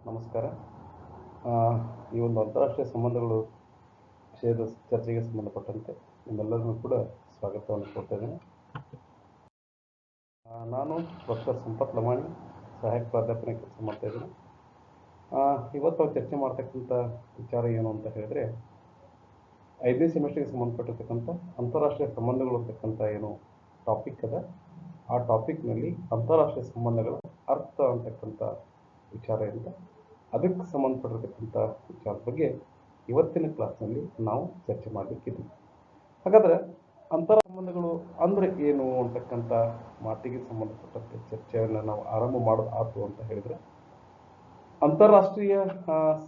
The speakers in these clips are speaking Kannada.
ನಮಸ್ಕಾರ. ಆ, ಈ ಒಂದು ಅಂತಾರಾಷ್ಟ್ರೀಯ ಸಂಬಂಧಗಳು ವಿಷಯದ ಚರ್ಚೆಗೆ ಸಂಬಂಧಪಟ್ಟಂತೆ ನಿಮ್ಮೆಲ್ಲರಿಗೂ ಕೂಡ ಸ್ವಾಗತವನ್ನು ಕೊಡ್ತಾ ಇದ್ದೇನೆ. ನಾನು ಪ್ರೊಫೆಸರ್ ಸಂಪತ್ ಲಮಾಣಿ, ಸಹಾಯಕ ಪ್ರಾಧ್ಯಾಪಕ ಕೆಲಸ ಮಾಡ್ತಾ ಇದ್ದೀನಿ. ಇವತ್ತು ನಾವು ಚರ್ಚೆ ಮಾಡ್ತಕ್ಕಂಥ ವಿಚಾರ ಏನು ಅಂತ ಹೇಳಿದ್ರೆ, 5ನೇ ಸೆಮಿಸ್ಟರ್ಗೆ ಸಂಬಂಧಪಟ್ಟಿರ್ತಕ್ಕಂಥ ಅಂತಾರಾಷ್ಟ್ರೀಯ ಸಂಬಂಧಗಳು ಅಂತಕ್ಕಂಥ ಏನು ಟಾಪಿಕ್ ಅದ, ಆ ಟಾಪಿಕ್ನಲ್ಲಿ ಅಂತಾರಾಷ್ಟ್ರೀಯ ಸಂಬಂಧಗಳ ಅರ್ಥ ಅಂತಕ್ಕಂಥ ವಿಚಾರ ಇರುತ್ತೆ. ಅದಕ್ಕೆ ಸಂಬಂಧಪಟ್ಟಿರ್ತಕ್ಕಂಥ ವಿಚಾರದ ಬಗ್ಗೆ ಇವತ್ತಿನ ಕ್ಲಾಸ್ನಲ್ಲಿ ನಾವು ಚರ್ಚೆ ಮಾಡಲಿಕ್ಕಿದ್ದೀವಿ. ಹಾಗಾದರೆ ಅಂತರ ಸಂಬಂಧಗಳು ಅಂದರೆ ಏನು ಅಂತಕ್ಕಂಥ ಮಾತಿಗೆ ಸಂಬಂಧಪಟ್ಟಂತೆ ಚರ್ಚೆಯನ್ನು ನಾವು ಆರಂಭ ಮಾಡೋದು ಆತು ಅಂತ ಹೇಳಿದರೆ, ಅಂತಾರಾಷ್ಟ್ರೀಯ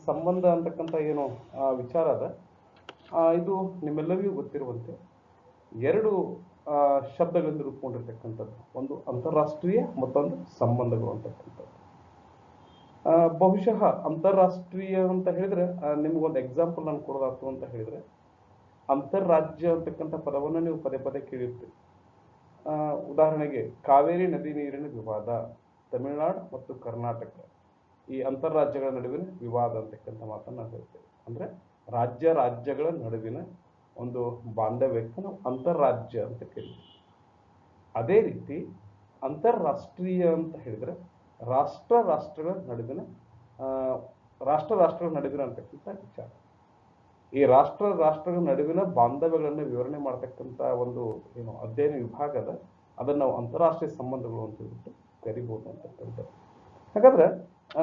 ಸಂಬಂಧ ಅಂತಕ್ಕಂಥ ಏನು ವಿಚಾರ ಅದ, ಇದು ನಿಮ್ಮೆಲ್ಲರಿಗೂ ಗೊತ್ತಿರುವಂತೆ ಎರಡು ಶಬ್ದಗಳಿಂದ ರೂಪುಗೊಂಡಿರ್ತಕ್ಕಂಥದ್ದು. ಒಂದು ಅಂತಾರಾಷ್ಟ್ರೀಯ, ಮತ್ತೊಂದು ಸಂಬಂಧಗಳು ಅಂತಕ್ಕಂಥದ್ದು. ಬಹುಶಃ ಅಂತಾರಾಷ್ಟ್ರೀಯ ಅಂತ ಹೇಳಿದ್ರೆ ನಿಮ್ಗೊಂದು ಎಕ್ಸಾಂಪಲ್ ನಾನು ಕೊಡೋದಾಯ್ತು ಅಂತ ಹೇಳಿದ್ರೆ, ಅಂತಾರಾಜ್ಯ ಅಂತಕ್ಕಂಥ ಪದವನ್ನು ನೀವು ಪದೇ ಪದೇ ಕೇಳಿರ್ತೀರಿ. ಉದಾಹರಣೆಗೆ ಕಾವೇರಿ ನದಿ ನೀರಿನ ವಿವಾದ, ತಮಿಳುನಾಡು ಮತ್ತು ಕರ್ನಾಟಕ ಈ ಅಂತಾರಾಜ್ಯಗಳ ನಡುವಿನ ವಿವಾದ ಅಂತಕ್ಕಂಥ ಮಾತನ್ನು ಹೇಳ್ತೇವೆ. ಅಂದರೆ ರಾಜ್ಯಗಳ ನಡುವಿನ ಒಂದು ಬಾಂಧವ್ಯಕ್ಕೆ ನಾವು ಅಂತಾರಾಜ್ಯ ಅಂತ ಕೇಳ್ತೀವಿ. ಅದೇ ರೀತಿ ಅಂತಾರಾಷ್ಟ್ರೀಯ ಅಂತ ಹೇಳಿದ್ರೆ ರಾಷ್ಟ್ರಗಳ ನಡುವಿನ ಅಂತಕ್ಕಂಥ ವಿಚಾರ. ಈ ರಾಷ್ಟ್ರಗಳ ನಡುವಿನ ಬಾಂಧವ್ಯಗಳನ್ನು ವಿವರಣೆ ಮಾಡ್ತಕ್ಕಂಥ ಒಂದು ಏನು ಅಧ್ಯಯನ ವಿಭಾಗದ, ಅದನ್ನು ನಾವು ಅಂತಾರಾಷ್ಟ್ರೀಯ ಸಂಬಂಧಗಳು ಅಂತ ಹೇಳ್ಬಿಟ್ಟು ಕರಿಬಹುದು ಅಂತಕ್ಕಂಥದ್ದು. ಹಾಗಾದ್ರೆ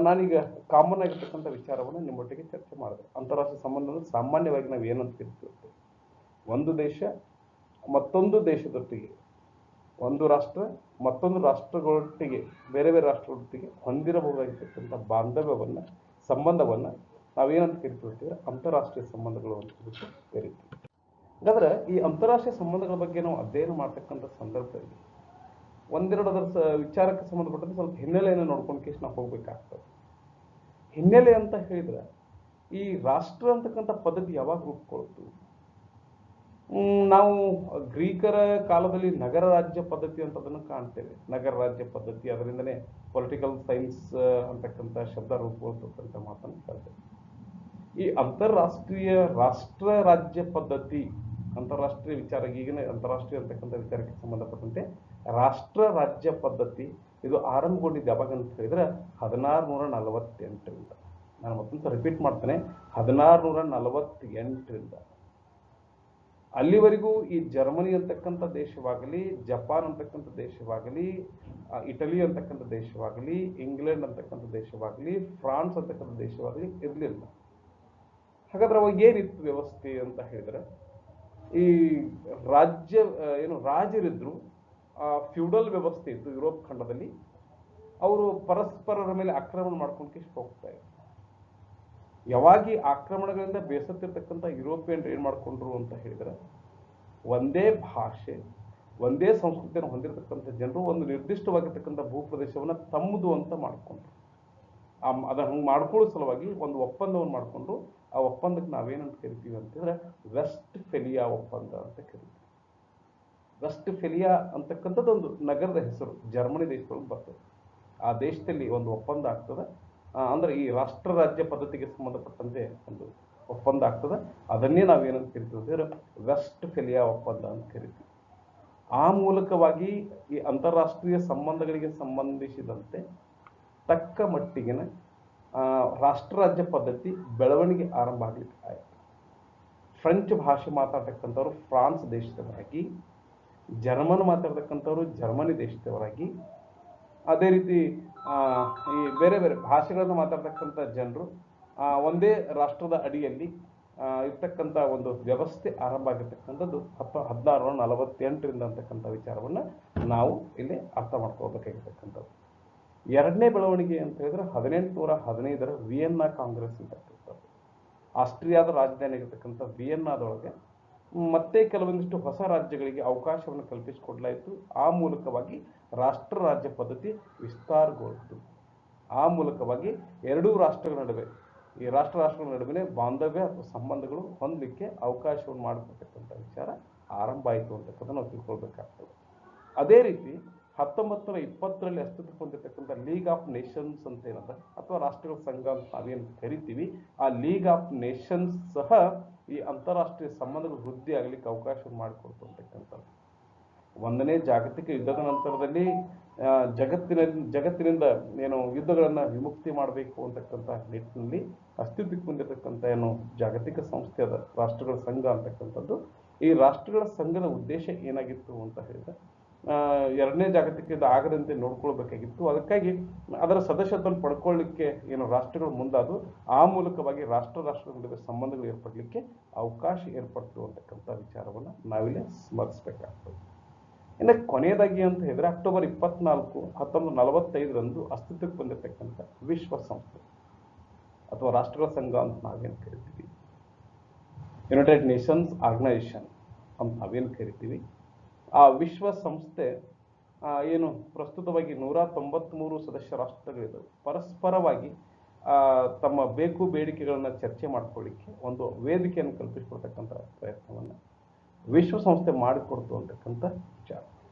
ನಾನೀಗ ಕಾಮನ್ ಆಗಿರ್ತಕ್ಕಂಥ ವಿಚಾರವನ್ನು ನಿಮ್ಮೊಟ್ಟಿಗೆ ಚರ್ಚೆ ಮಾಡಿದೆ. ಅಂತಾರಾಷ್ಟ್ರೀಯ ಸಂಬಂಧ ಸಾಮಾನ್ಯವಾಗಿ ನಾವು ಏನಂತ ಕರಿತೀವಿ, ಒಂದು ದೇಶ ಮತ್ತೊಂದು ದೇಶದೊಟ್ಟಿಗೆ, ಒಂದು ರಾಷ್ಟ್ರ ಮತ್ತೊಂದು ರಾಷ್ಟ್ರಗಳೊಟ್ಟಿಗೆ, ಬೇರೆ ಬೇರೆ ರಾಷ್ಟ್ರಗಳೊಟ್ಟಿಗೆ ಹೊಂದಿರಬಹುದಾಗಿರ್ತಕ್ಕಂಥ ಬಾಂಧವ್ಯವನ್ನು, ಸಂಬಂಧವನ್ನು ನಾವೇನಂತ ಕರಿತೀವಿ, ಅಂತಾರಾಷ್ಟ್ರೀಯ ಸಂಬಂಧಗಳು ಅಂತ ಕರಿತೀವಿ. ಹಾಗಾದ್ರೆ ಈ ಅಂತಾರಾಷ್ಟ್ರೀಯ ಸಂಬಂಧಗಳ ಬಗ್ಗೆ ನಾವು ಅಧ್ಯಯನ ಮಾಡ್ತಕ್ಕಂಥ ಸಂದರ್ಭದಲ್ಲಿ ಒಂದೆರಡು ಅದರ ವಿಚಾರಕ್ಕೆ ಸಂಬಂಧಪಟ್ಟಂತೆ ಸ್ವಲ್ಪ ಹಿನ್ನೆಲೆಯನ್ನು ನೋಡ್ಕೊಂಡು ಕೇಸ್ ನಾವು ಹೋಗ್ಬೇಕಾಗ್ತದೆ. ಹಿನ್ನೆಲೆ ಅಂತ ಹೇಳಿದ್ರೆ, ಈ ರಾಷ್ಟ್ರ ಅಂತಕ್ಕಂಥ ಪದ್ಧತಿ ಯಾವಾಗ ರೂಪುಗೊಳ್ತು? ನಾವು ಗ್ರೀಕರ ಕಾಲದಲ್ಲಿ ನಗರ ರಾಜ್ಯ ಪದ್ಧತಿ ಅಂತ ಅದನ್ನು ಕಾಣ್ತೇವೆ. ನಗರ ರಾಜ್ಯ ಪದ್ಧತಿ, ಅದರಿಂದನೇ ಪೊಲಿಟಿಕಲ್ ಸೈನ್ಸ್ ಅಂತಕ್ಕಂಥ ಶಬ್ದ ರೂಪುಗೊಳ್ತಕ್ಕಂಥ ಮಾತನ್ನು ಹೇಳ್ತೇವೆ. ಈ ಅಂತಾರಾಷ್ಟ್ರೀಯ ರಾಷ್ಟ್ರ ರಾಜ್ಯ ಪದ್ಧತಿ, ಅಂತಾರಾಷ್ಟ್ರೀಯ ವಿಚಾರ, ಈಗಿನ ಅಂತಾರಾಷ್ಟ್ರೀಯ ಅಂತಕ್ಕಂಥ ವಿಚಾರಕ್ಕೆ ಸಂಬಂಧಪಟ್ಟಂತೆ ರಾಷ್ಟ್ರ ರಾಜ್ಯ ಪದ್ಧತಿ ಇದು ಆರಂಭಗೊಂಡಿದ್ದು ಯಾವಾಗ ಅಂತ ಹೇಳಿದ್ರೆ 1648ರಿಂದ. ನಾನು ಮತ್ತೊಂದು ರಿಪೀಟ್ ಮಾಡ್ತೇನೆ, 1648ರಿಂದ. ಅಲ್ಲಿವರೆಗೂ ಈ ಜರ್ಮನಿ ಅಂತಕ್ಕಂಥ ದೇಶವಾಗಲಿ, ಜಪಾನ್ ಅಂತಕ್ಕಂಥ ದೇಶವಾಗಲಿ, ಇಟಲಿ ಅಂತಕ್ಕಂಥ ದೇಶವಾಗಲಿ, ಇಂಗ್ಲೆಂಡ್ ಅಂತಕ್ಕಂಥ ದೇಶವಾಗಲಿ, ಫ್ರಾನ್ಸ್ ಅಂತಕ್ಕಂಥ ದೇಶವಾಗಲಿ ಇರಲಿಲ್ಲ. ಹಾಗಾದ್ರೆ ಅವಾಗ ಏನಿತ್ತು ವ್ಯವಸ್ಥೆ ಅಂತ ಹೇಳಿದ್ರೆ, ಈ ರಾಜರಿದ್ರು, ಫ್ಯೂಡಲ್ ವ್ಯವಸ್ಥೆ ಇತ್ತು ಯುರೋಪ್ ಖಂಡದಲ್ಲಿ. ಅವರು ಪರಸ್ಪರರ ಮೇಲೆ ಆಕ್ರಮಣ ಮಾಡ್ಕೊಂಡು ಹೋಗ್ತಾ ಇದ್ರು. ಯಾವಾಗ ಈ ಆಕ್ರಮಣಗಳಿಂದ ಬೇಸತ್ತಿರ್ತಕ್ಕಂಥ ಯುರೋಪಿಯನ್ ಏನ್ ಮಾಡ್ಕೊಂಡ್ರು ಅಂತ ಹೇಳಿದ್ರೆ, ಒಂದೇ ಭಾಷೆ, ಒಂದೇ ಸಂಸ್ಕೃತಿಯನ್ನು ಹೊಂದಿರತಕ್ಕಂಥ ಜನರು ಒಂದು ನಿರ್ದಿಷ್ಟವಾಗಿರ್ತಕ್ಕಂಥ ಭೂಪ್ರದೇಶವನ್ನು ತಮ್ಮದು ಅಂತ ಮಾಡಿಕೊಂಡ್ರು. ಅದನ್ನು ಹಂಗೆ ಮಾಡ್ಕೊಳ್ಳೋ ಸಲುವಾಗಿ ಒಂದು ಒಪ್ಪಂದವನ್ನು ಮಾಡಿಕೊಂಡು, ಆ ಒಪ್ಪಂದಕ್ಕೆ ನಾವೇನಂತ ಕರಿತೀವಿ ಅಂತಂದ್ರೆ ವೆಸ್ಟ್ ಫೆಲಿಯಾ ಒಪ್ಪಂದ ಅಂತ ಕರಿತೀವಿ. ವೆಸ್ಟ್ ಫೆಲಿಯಾ ಅಂತಕ್ಕಂಥದ್ದು ಒಂದು ನಗರದ ಹೆಸರು, ಜರ್ಮನಿ ದೇಶದೊಳಗೆ ಬರ್ತದೆ. ಆ ದೇಶದಲ್ಲಿ ಒಂದು ಒಪ್ಪಂದ ಆಗ್ತದೆ, ಅಂದ್ರೆ ಈ ರಾಷ್ಟ್ರ ರಾಜ್ಯ ಪದ್ಧತಿಗೆ ಸಂಬಂಧಪಟ್ಟಂತೆ ಒಂದು ಒಪ್ಪಂದ ಆಗ್ತದೆ. ಅದನ್ನೇ ನಾವೇನಂತ ಕರಿತೀವಿ ಅಂದ್ರೆ ವೆಸ್ಟ್ ಫೆಲಿಯಾ ಒಪ್ಪಂದ ಅಂತ ಕರಿತೀವಿ. ಆ ಮೂಲಕವಾಗಿ ಈ ಅಂತಾರಾಷ್ಟ್ರೀಯ ಸಂಬಂಧಗಳಿಗೆ ಸಂಬಂಧಿಸಿದಂತೆ ತಕ್ಕ ಮಟ್ಟಿಗಿನ ರಾಷ್ಟ್ರ ರಾಜ್ಯ ಪದ್ಧತಿ ಬೆಳವಣಿಗೆ ಆರಂಭ ಆಗ್ಲಿಕ್ಕೆ ಆಯಿತು. ಫ್ರೆಂಚ್ ಭಾಷೆ ಮಾತಾಡ್ತಕ್ಕಂಥವ್ರು ಫ್ರಾನ್ಸ್ ದೇಶದವರಾಗಿ, ಜರ್ಮನ್ ಮಾತಾಡ್ತಕ್ಕಂಥವ್ರು ಜರ್ಮನಿ ದೇಶದವರಾಗಿ, ಅದೇ ರೀತಿ ಈ ಬೇರೆ ಬೇರೆ ಭಾಷೆಗಳನ್ನು ಮಾತಾಡ್ತಕ್ಕಂಥ ಜನರು ಒಂದೇ ರಾಷ್ಟ್ರದ ಅಡಿಯಲ್ಲಿ ಇರ್ತಕ್ಕಂಥ ಒಂದು ವ್ಯವಸ್ಥೆ ಆರಂಭ ಆಗಿರ್ತಕ್ಕಂಥದ್ದು 1648ರಿಂದ ಅಂತಕ್ಕಂಥ ವಿಚಾರವನ್ನು ನಾವು ಇಲ್ಲಿ ಅರ್ಥ ಮಾಡ್ಕೋಬೇಕಾಗಿರ್ತಕ್ಕಂಥದ್ದು. ಎರಡನೇ ಬೆಳವಣಿಗೆ ಅಂತ ಹೇಳಿದ್ರೆ 1815ರ ವಿಯೆನ್ನಾ ಕಾಂಗ್ರೆಸ್ ಅಂತಕ್ಕಂಥದ್ದು. ಆಸ್ಟ್ರಿಯಾದ ರಾಜಧಾನಿ ಆಗಿರ್ತಕ್ಕಂಥ ವಿಯೆನ್ನಾದೊಳಗೆ ಮತ್ತೆ ಕೆಲವೊಂದಿಷ್ಟು ಹೊಸ ರಾಜ್ಯಗಳಿಗೆ ಅವಕಾಶವನ್ನು ಕಲ್ಪಿಸಿಕೊಡ್ಲಾಯಿತು. ಆ ಮೂಲಕವಾಗಿ ರಾಷ್ಟ್ರ ರಾಜ್ಯ ಪದ್ಧತಿ ವಿಸ್ತಾರಗೊಳ್ತು. ಆ ಮೂಲಕವಾಗಿ ಎರಡೂ ರಾಷ್ಟ್ರಗಳ ನಡುವೆ, ಈ ರಾಷ್ಟ್ರಗಳ ನಡುವಿನ ಬಾಂಧವ್ಯ ಅಥವಾ ಸಂಬಂಧಗಳು ಹೊಂದಲಿಕ್ಕೆ ಅವಕಾಶವನ್ನು ಮಾಡಿಕೊಡ್ತಕ್ಕಂಥ ವಿಚಾರ ಆರಂಭ ಆಯಿತು ಅಂತಕ್ಕಂಥ ನಾವು ತಿಳ್ಕೊಳ್ಬೇಕಾಗ್ತದೆ. ಅದೇ ರೀತಿ 1920ರಲ್ಲಿ ಅಸ್ತಿತ್ವಕ್ಕೆ ಹೊಂದಿರತಕ್ಕಂಥ ಲೀಗ್ ಆಫ್ ನೇಷನ್ಸ್ ಅಂತ ಏನದ ಅಥವಾ ರಾಷ್ಟ್ರಗಳ ಸಂಘ ಅಂತ ನಾವೇನು ಕರಿತೀವಿ, ಆ ಲೀಗ್ ಆಫ್ ನೇಷನ್ಸ್ ಸಹ ಈ ಅಂತಾರಾಷ್ಟ್ರೀಯ ಸಂಬಂಧಗಳು ವೃದ್ಧಿ ಆಗಲಿಕ್ಕೆ ಅವಕಾಶ ಮಾಡಿಕೊಡ್ತು ಅಂತಕ್ಕಂಥದ್ದು. ಒಂದನೇ ಜಾಗತಿಕ ಯುದ್ಧದ ನಂತರದಲ್ಲಿ ಜಗತ್ತಿನಿಂದ ಏನು ಯುದ್ಧಗಳನ್ನು ವಿಮುಕ್ತಿ ಮಾಡಬೇಕು ಅಂತಕ್ಕಂಥ ನಿಟ್ಟಿನಲ್ಲಿ ಅಸ್ತಿತ್ವಕ್ಕೆ ಹೊಂದಿರತಕ್ಕಂಥ ಏನು ಜಾಗತಿಕ ಸಂಸ್ಥೆ ಅದ ರಾಷ್ಟ್ರಗಳ ಸಂಘ ಅಂತಕ್ಕಂಥದ್ದು. ಈ ರಾಷ್ಟ್ರಗಳ ಸಂಘದ ಉದ್ದೇಶ ಏನಾಗಿತ್ತು ಅಂತ ಹೇಳಿದ್ರೆ, ಎರಡನೇ ಜಾಗತಿಕ ಯುದ್ಧ ಆಗದಂತೆ ನೋಡ್ಕೊಳ್ಬೇಕಾಗಿತ್ತು. ಅದಕ್ಕಾಗಿ ಅದರ ಸದಸ್ಯತ್ವವನ್ನು ಪಡ್ಕೊಳ್ಳಿಕ್ಕೆ ಏನು ರಾಷ್ಟ್ರಗಳು ಮುಂದಾದವು, ಆ ಮೂಲಕವಾಗಿ ರಾಷ್ಟ್ರಗಳ ನಡುವೆ ಸಂಬಂಧಗಳು ಏರ್ಪಡಲಿಕ್ಕೆ ಅವಕಾಶ ಏರ್ಪಡ್ತು ಅಂತಕ್ಕಂಥ ವಿಚಾರವನ್ನು ನಾವಿಲ್ಲಿ ಸ್ಮರಿಸಬೇಕಾಗ್ತದೆ. ಇನ್ನು ಕೊನೆಯದಾಗಿ ಅಂತ ಹೇಳಿದ್ರೆ ಅಕ್ಟೋಬರ್ 24, 1945ರಂದು ಅಸ್ತಿತ್ವಕ್ಕೆ ಬಂದಿರತಕ್ಕಂಥ ವಿಶ್ವಸಂಸ್ಥೆ ಅಥವಾ ರಾಷ್ಟ್ರಗಳ ಸಂಘ ಅಂತ ನಾವೇನು ಕರಿತೀವಿ, ಯುನೈಟೆಡ್ ನೇಷನ್ಸ್ ಆರ್ಗನೈಸೇಷನ್ ಅಂತ ನಾವೇನು ಕರಿತೀವಿ, ಆ ವಿಶ್ವಸಂಸ್ಥೆ ಏನು ಪ್ರಸ್ತುತವಾಗಿ 193 ಸದಸ್ಯ ರಾಷ್ಟ್ರಗಳಿದ್ದಾವೆ. ಪರಸ್ಪರವಾಗಿ ತಮ್ಮ ಬೇಡಿಕೆಗಳನ್ನು ಚರ್ಚೆ ಮಾಡ್ಕೊಳ್ಳಿಕ್ಕೆ ಒಂದು ವೇದಿಕೆಯನ್ನು ಕಲ್ಪಿಸಿಕೊಡ್ತಕ್ಕಂಥ ಪ್ರಯತ್ನವನ್ನು ವಿಶ್ವಸಂಸ್ಥೆ ಮಾಡಿಕೊಡ್ತು ಅಂತಕ್ಕಂಥ ವಿಚಾರ.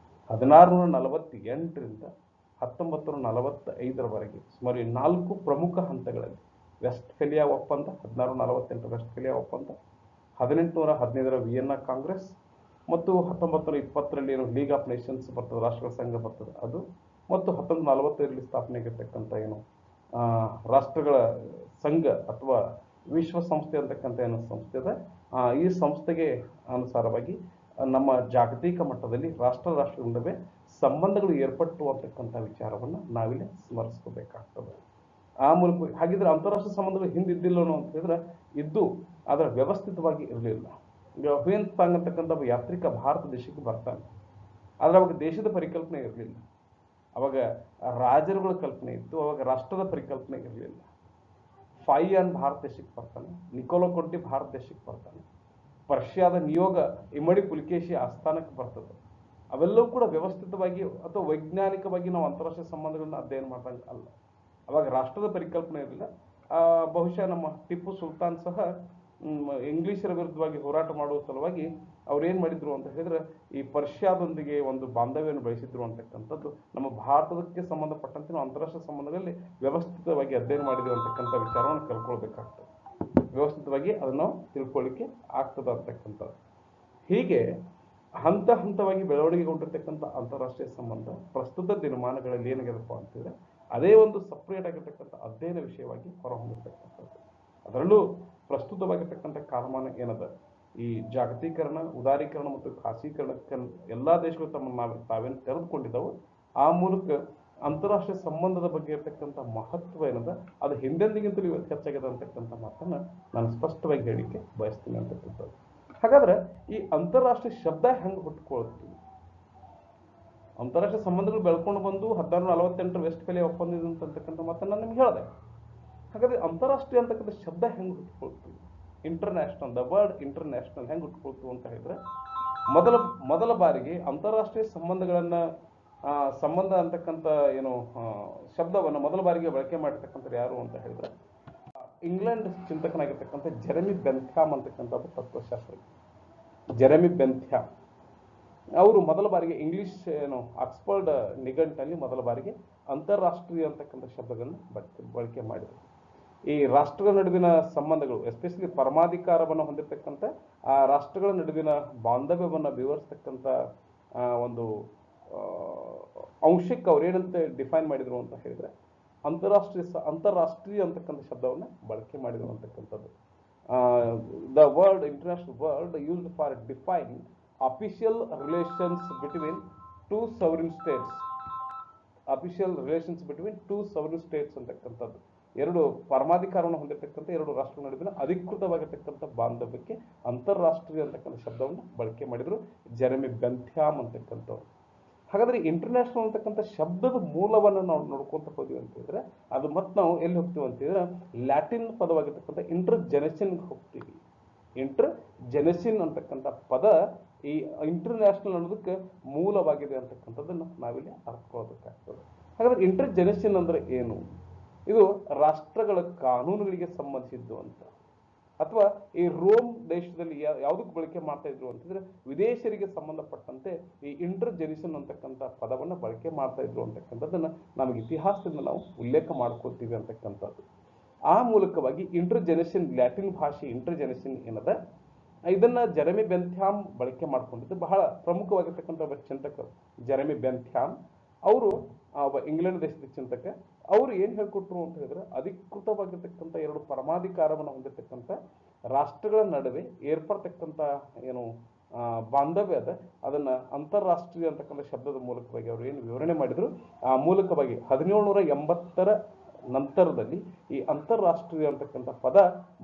1648ರಿಂದ 1945ರವರೆಗೆ ಸುಮಾರು 4 ಪ್ರಮುಖ ಹಂತಗಳಲ್ಲಿ ವೆಸ್ಟ್ಫೇಲಿಯಾ ಒಪ್ಪಂದ, 1648 ವೆಸ್ಟ್ಫೇಲಿಯಾ ಒಪ್ಪಂದ, 1815ರ ವಿಯೆನ್ನಾ ಕಾಂಗ್ರೆಸ್ ಮತ್ತು 1920ರಲ್ಲಿ ಏನು ಲೀಗ್ ಆಫ್ ನೇಷನ್ಸ್ ಬರ್ತದೆ, ರಾಷ್ಟ್ರಗಳ ಸಂಘ ಬರ್ತದೆ ಅದು, ಮತ್ತು 1945ರಲ್ಲಿ ಸ್ಥಾಪನೆ ಆಗಿರ್ತಕ್ಕಂಥ ಏನು ರಾಷ್ಟ್ರಗಳ ಸಂಘ ಅಥವಾ ವಿಶ್ವಸಂಸ್ಥೆ ಅಂತಕ್ಕಂಥ ಏನು ಸಂಸ್ಥೆ ಇದೆ, ಈ ಸಂಸ್ಥೆಗೆ ಅನುಸಾರವಾಗಿ ನಮ್ಮ ಜಾಗತಿಕ ಮಟ್ಟದಲ್ಲಿ ರಾಷ್ಟ್ರಗಳ ನಡುವೆ ಸಂಬಂಧಗಳು ಏರ್ಪಟ್ಟು ಅಂತಕ್ಕಂಥ ವಿಚಾರವನ್ನು ನಾವಿಲ್ಲಿ ಸ್ಮರಿಸ್ಕೋಬೇಕಾಗ್ತದೆ. ಆ ಮೂಲಕ ಹಾಗಿದ್ರೆ ಅಂತಾರಾಷ್ಟ್ರೀಯ ಸಂಬಂಧಗಳು ಹಿಂದಿದ್ದಿಲ್ಲ ಅಂತ ಹೇಳಿದ್ರೆ ಇದ್ದು, ಅದರ ವ್ಯವಸ್ಥಿತವಾಗಿ ಇರಲಿಲ್ಲ. ಈಗ ಹುಯೆನ್ ಸಾಂಗ್ ಅಂತಕ್ಕಂಥ ಯಾತ್ರಿಕ ಭಾರತ ದೇಶಕ್ಕೆ ಬರ್ತಾನೆ, ಆದರೆ ಅವಾಗ ದೇಶದ ಪರಿಕಲ್ಪನೆ ಇರಲಿಲ್ಲ, ಅವಾಗ ರಾಜರುಗಳ ಕಲ್ಪನೆ ಇತ್ತು, ಅವಾಗ ರಾಷ್ಟ್ರದ ಪರಿಕಲ್ಪನೆ ಇರಲಿಲ್ಲ. ಫಾಯಿಯಾನ್ ಭಾರತ ದೇಶಕ್ಕೆ ಬರ್ತಾನೆ, ನಿಕೋಲೋ ಕೊಂಟಿ ಭಾರತ ದೇಶಕ್ಕೆ ಬರ್ತಾನೆ, ಪರ್ಷಿಯಾದ ನಿಯೋಗ ಇಮ್ಮಡಿ ಪುಲಿಕೇಶಿ ಆಸ್ಥಾನಕ್ಕೆ ಬರ್ತದೆ. ಅವೆಲ್ಲವೂ ಕೂಡ ವ್ಯವಸ್ಥಿತವಾಗಿ ಅಥವಾ ವೈಜ್ಞಾನಿಕವಾಗಿ ನಾವು ಅಂತಾರಾಷ್ಟ್ರೀಯ ಸಂಬಂಧಗಳನ್ನ ಅಧ್ಯಯನ ಮಾಡ್ದಂಗೆ ಅಲ್ಲ. ಅವಾಗ ರಾಷ್ಟ್ರದ ಪರಿಕಲ್ಪನೆ ಇರಲಿಲ್ಲ. ಬಹುಶಃ ನಮ್ಮ ಟಿಪ್ಪು ಸುಲ್ತಾನ್ ಸಹ ಇಂಗ್ಲಿಷರ ವಿರುದ್ಧವಾಗಿ ಹೋರಾಟ ಮಾಡುವ ಸಲುವಾಗಿ ಅವ್ರು ಏನು ಮಾಡಿದ್ರು ಅಂತ ಹೇಳಿದ್ರೆ ಈ ಪರ್ಷಿಯಾದೊಂದಿಗೆ ಒಂದು ಬಾಂಧವ್ಯವನ್ನು ಬೆಳೆಸಿದ್ರು ಅಂತಕ್ಕಂಥದ್ದು ನಮ್ಮ ಭಾರತಕ್ಕೆ ಸಂಬಂಧಪಟ್ಟಂತೆ ನಾವು ಅಂತಾರಾಷ್ಟ್ರೀಯ ಸಂಬಂಧಗಳಲ್ಲಿ ವ್ಯವಸ್ಥಿತವಾಗಿ ಅಧ್ಯಯನ ಮಾಡಿದ್ವಿ ಅಂತಕ್ಕಂಥ ವಿಚಾರವನ್ನು ಕಲ್ಕೊಳ್ಬೇಕಾಗ್ತದೆ. ವ್ಯವಸ್ಥಿತವಾಗಿ ಅದನ್ನು ನಾವು ತಿಳ್ಕೊಳ್ಳಿಕ್ಕೆ ಆಗ್ತದೆ ಅಂತಕ್ಕಂಥದ್ದು. ಹೀಗೆ ಹಂತ ಹಂತವಾಗಿ ಬೆಳವಣಿಗೆಗೊಂಡಿರ್ತಕ್ಕಂಥ ಅಂತಾರಾಷ್ಟ್ರೀಯ ಸಂಬಂಧ ಪ್ರಸ್ತುತ ದಿನಮಾನಗಳಲ್ಲಿ ಏನಾಗಿದೆಪ್ಪ ಅಂತಂದರೆ ಅದೇ ಒಂದು ಸಪ್ರೇಟ್ ಆಗಿರ್ತಕ್ಕಂಥ ಅಧ್ಯಯನ ವಿಷಯವಾಗಿ ಹೊರಹೊಮ್ಮಿರ್ತಕ್ಕಂಥದ್ದು. ಅದರಲ್ಲೂ ಪ್ರಸ್ತುತವಾಗಿರ್ತಕ್ಕಂಥ ಕಾಲಮಾನ ಏನದ, ಈ ಜಾಗತೀಕರಣ, ಉದಾರೀಕರಣ ಮತ್ತು ಖಾಸೀಕರಣಕ್ಕೆ ಎಲ್ಲ ದೇಶಗಳು ತಾವೇನು ತೆರೆದುಕೊಂಡಿದ್ದಾವೆ, ಆ ಮೂಲಕ ಅಂತಾರಾಷ್ಟ್ರೀಯ ಸಂಬಂಧದ ಬಗ್ಗೆ ಇರತಕ್ಕಂಥ ಮಹತ್ವ ಏನದ ಅದು ಹಿಂದೆಂದಿಗಿಂತಲೂ ಇವತ್ತು ಹೆಚ್ಚಾಗಿದೆ ಅಂತಕ್ಕಂಥ ಮಾತನ್ನು ನಾನು ಸ್ಪಷ್ಟವಾಗಿ ಹೇಳಿಕೆ ಬಯಸ್ತೀನಿ ಅಂತಕ್ಕಂಥದ್ದು. ಹಾಗಾದ್ರೆ ಈ ಅಂತಾರಾಷ್ಟ್ರೀಯ ಶಬ್ದ ಹೆಂಗೆ ಹುಟ್ಟುಕೊಳ್ತೀವಿ? ಅಂತಾರಾಷ್ಟ್ರೀಯ ಸಂಬಂಧಗಳು ಬೆಳ್ಕೊಂಡು ಬಂದು 1648 ವೆಸ್ಟ್ಫೇಲಿಯಾ ಒಪ್ಪಂದ ಅಂತಕ್ಕಂಥ ಮಾತನ್ನು ನಾನು ನಿಮ್ಗೆ ಹೇಳಿದೆ. ಹಾಗಾದ್ರೆ ಅಂತಾರಾಷ್ಟ್ರೀಯ ಅಂತಕ್ಕಂಥ ಶಬ್ದ ಹೆಂಗೆ ಹುಟ್ಕೊಳ್ತೀವಿ? ಇಂಟರ್ನ್ಯಾಷನಲ್, ದ ವರ್ಡ್ ಇಂಟರ್ನ್ಯಾಷನಲ್ ಹೆಂಗೆ ಹುಟ್ಕೊಳ್ತು ಅಂತ ಹೇಳಿದ್ರೆ ಮೊದಲ ಬಾರಿಗೆ ಅಂತಾರಾಷ್ಟ್ರೀಯ ಸಂಬಂಧ ಅಂತಕ್ಕಂಥ ಏನು ಶಬ್ದವನ್ನು ಮೊದಲ ಬಾರಿಗೆ ಬಳಕೆ ಮಾಡಿರ್ತಕ್ಕಂಥದ್ದು ಯಾರು ಅಂತ ಹೇಳಿದ್ರೆ ಇಂಗ್ಲೆಂಡ್ ಚಿಂತಕನಾಗಿರ್ತಕ್ಕಂಥ ಜೆರೆಮಿ ಬೆಂಥ್ಯಾಮ್ ಅಂತಕ್ಕಂಥದ್ದು ತತ್ವಶಾಸ್ತ್ರ. ಜೆರೆಮಿ ಬೆಂಥ್ಯಾಮ್ ಅವರು ಮೊದಲ ಬಾರಿಗೆ ಇಂಗ್ಲಿಷ್ ಆಕ್ಸ್ಫರ್ಡ್ ನಿಘಂಟಿನಲ್ಲಿ ಮೊದಲ ಬಾರಿಗೆ ಅಂತಾರಾಷ್ಟ್ರೀಯ ಅಂತಕ್ಕಂಥ ಶಬ್ದಗಳನ್ನು ಬಳಕೆ ಮಾಡಿದರು. ಈ ರಾಷ್ಟ್ರಗಳ ನಡುವಿನ ಸಂಬಂಧಗಳು, ಎಸ್ಪೆಷಲಿ ಪರಮಾಧಿಕಾರವನ್ನು ಹೊಂದಿರತಕ್ಕಂಥ ಆ ರಾಷ್ಟ್ರಗಳ ನಡುವಿನ ಬಾಂಧವ್ಯವನ್ನು ವಿವರಿಸ್ತಕ್ಕಂಥ ಒಂದು ಅಂಶಕ್ಕೆ ಅವ್ರು ಏನಂತ ಡಿಫೈನ್ ಮಾಡಿದರು ಅಂತ ಹೇಳಿದ್ರೆ ಅಂತಾರಾಷ್ಟ್ರೀಯ ಅಂತಕ್ಕಂಥ ಶಬ್ದವನ್ನು ಬಳಕೆ ಮಾಡಿದರು ಅಂತಕ್ಕಂಥದ್ದು. The word international word used for defining official relations between two ಸವರಿನ್ States ಅಂತಕ್ಕಂಥದ್ದು. ಎರಡು ಪರಮಾಧಿಕಾರವನ್ನು ಹೊಂದಿರತಕ್ಕಂಥ ಎರಡು ರಾಷ್ಟ್ರಗಳ ನಡುವಿನ ಅಧಿಕೃತವಾಗಿರ್ತಕ್ಕಂಥ ಬಾಂಧವ್ಯಕ್ಕೆ ಅಂತಾರಾಷ್ಟ್ರೀಯ ಅಂತಕ್ಕಂಥ ಶಬ್ದವನ್ನು ಬಳಕೆ ಮಾಡಿದರು ಜೆರೆಮಿ ಬೆಂಥ್ಯಾಮ್ ಅಂತಕ್ಕಂಥವ್ರು. ಹಾಗಾದ್ರೆ ಇಂಟರ್ನ್ಯಾಷನಲ್ ಅಂತಕ್ಕಂಥ ಶಬ್ದದ ಮೂಲವನ್ನು ನಾವು ನೋಡ್ಕೊಂತ ಹೋದ್ವಿ ಅಂತ ಹೇಳಿದ್ರೆ ಅದು ಮತ್ತೆ ನಾವು ಎಲ್ಲಿ ಹೋಗ್ತೀವಿ ಅಂತ ಹೇಳಿದ್ರೆ ಲ್ಯಾಟಿನ್ ಪದವಾಗಿರ್ತಕ್ಕಂಥ ಇಂಟರ್ಜೆನೆಸಿನ್ಗೆ ಹೋಗ್ತೀವಿ. ಇಂಟರ್ಜೆನೆಸಿನ್ ಅಂತಕ್ಕಂಥ ಪದ ಈ ಇಂಟರ್ನ್ಯಾಷನಲ್ ಅನ್ನೋದಕ್ಕೆ ಮೂಲವಾಗಿದೆ ಅಂತಕ್ಕಂಥದ್ದನ್ನು ನಾವಿಲ್ಲಿ ಅರ್ಥಕೊಳ್ಬೇಕಾಗ್ತದೆ. ಹಾಗಾದ್ರೆ ಇಂಟರ್ಜೆನೆಸಿನ್ ಅಂದ್ರೆ ಏನು? ಇದು ರಾಷ್ಟ್ರಗಳ ಕಾನೂನುಗಳಿಗೆ ಸಂಬಂಧಿಸಿದ್ದು ಅಂತ. ಅಥವಾ ಈ ರೋಮ್ ದೇಶದಲ್ಲಿ ಯಾವುದಕ್ಕೆ ಬಳಕೆ ಮಾಡ್ತಾ ಇದ್ರು ಅಂತಂದ್ರೆ ವಿದೇಶರಿಗೆ ಸಂಬಂಧಪಟ್ಟಂತೆ ಈ ಇಂಟರ್ ಜೆನಿಷನ್ ಅಂತಕ್ಕಂಥ ಪದವನ್ನು ಬಳಕೆ ಮಾಡ್ತಾ ಇದ್ರು ಅಂತಕ್ಕಂಥದ್ದನ್ನ ನಮಗೆ ಇತಿಹಾಸದಿಂದ ನಾವು ಉಲ್ಲೇಖ ಮಾಡ್ಕೊಳ್ತೀವಿ ಅಂತಕ್ಕಂಥದ್ದು. ಆ ಮೂಲಕವಾಗಿ ಇಂಟರ್ ಜೆನಿಷನ್, ಲ್ಯಾಟಿನ್ ಭಾಷೆ ಇಂಟರ್ ಜೆನಿಷನ್ ಏನದ, ಇದನ್ನ ಜೆರೆಮಿ ಬೆಂಥ್ಯಾಮ್ ಬಳಕೆ ಮಾಡ್ಕೊಂಡಿದ್ದು. ಬಹಳ ಪ್ರಮುಖವಾಗಿರ್ತಕ್ಕಂಥ ಒಬ್ಬ ಚಿಂತಕರು ಜೆರೆಮಿ ಬೆಂಥ್ಯಾಮ್. ಅವರು ಒಬ್ಬ ಇಂಗ್ಲೆಂಡ್ ದೇಶದ ಚಿಂತಕ. ಅವರು ಏನ್ ಹೇಳ್ಕೊಟ್ರು ಅಂತ ಹೇಳಿದ್ರೆ, ಅಧಿಕೃತವಾಗಿರ್ತಕ್ಕಂಥ ಎರಡು ಪರಮಾಧಿಕಾರವನ್ನು ಹೊಂದಿರತಕ್ಕಂಥ ರಾಷ್ಟ್ರಗಳ ನಡುವೆ ಏರ್ಪಡ್ತಕ್ಕಂಥ ಏನು ಬಾಂಧವ್ಯ ಅದ, ಅದನ್ನ ಅಂತಾರಾಷ್ಟ್ರೀಯ ಅಂತಕ್ಕಂಥ ಶಬ್ದದ ಮೂಲಕವಾಗಿ ಅವರು ಏನು ವಿವರಣೆ ಮಾಡಿದ್ರು, ಆ ಮೂಲಕವಾಗಿ 1780 ನಂತರದಲ್ಲಿ ಈ ಅಂತಾರಾಷ್ಟ್ರೀಯ ಅಂತಕ್ಕಂಥ ಪದ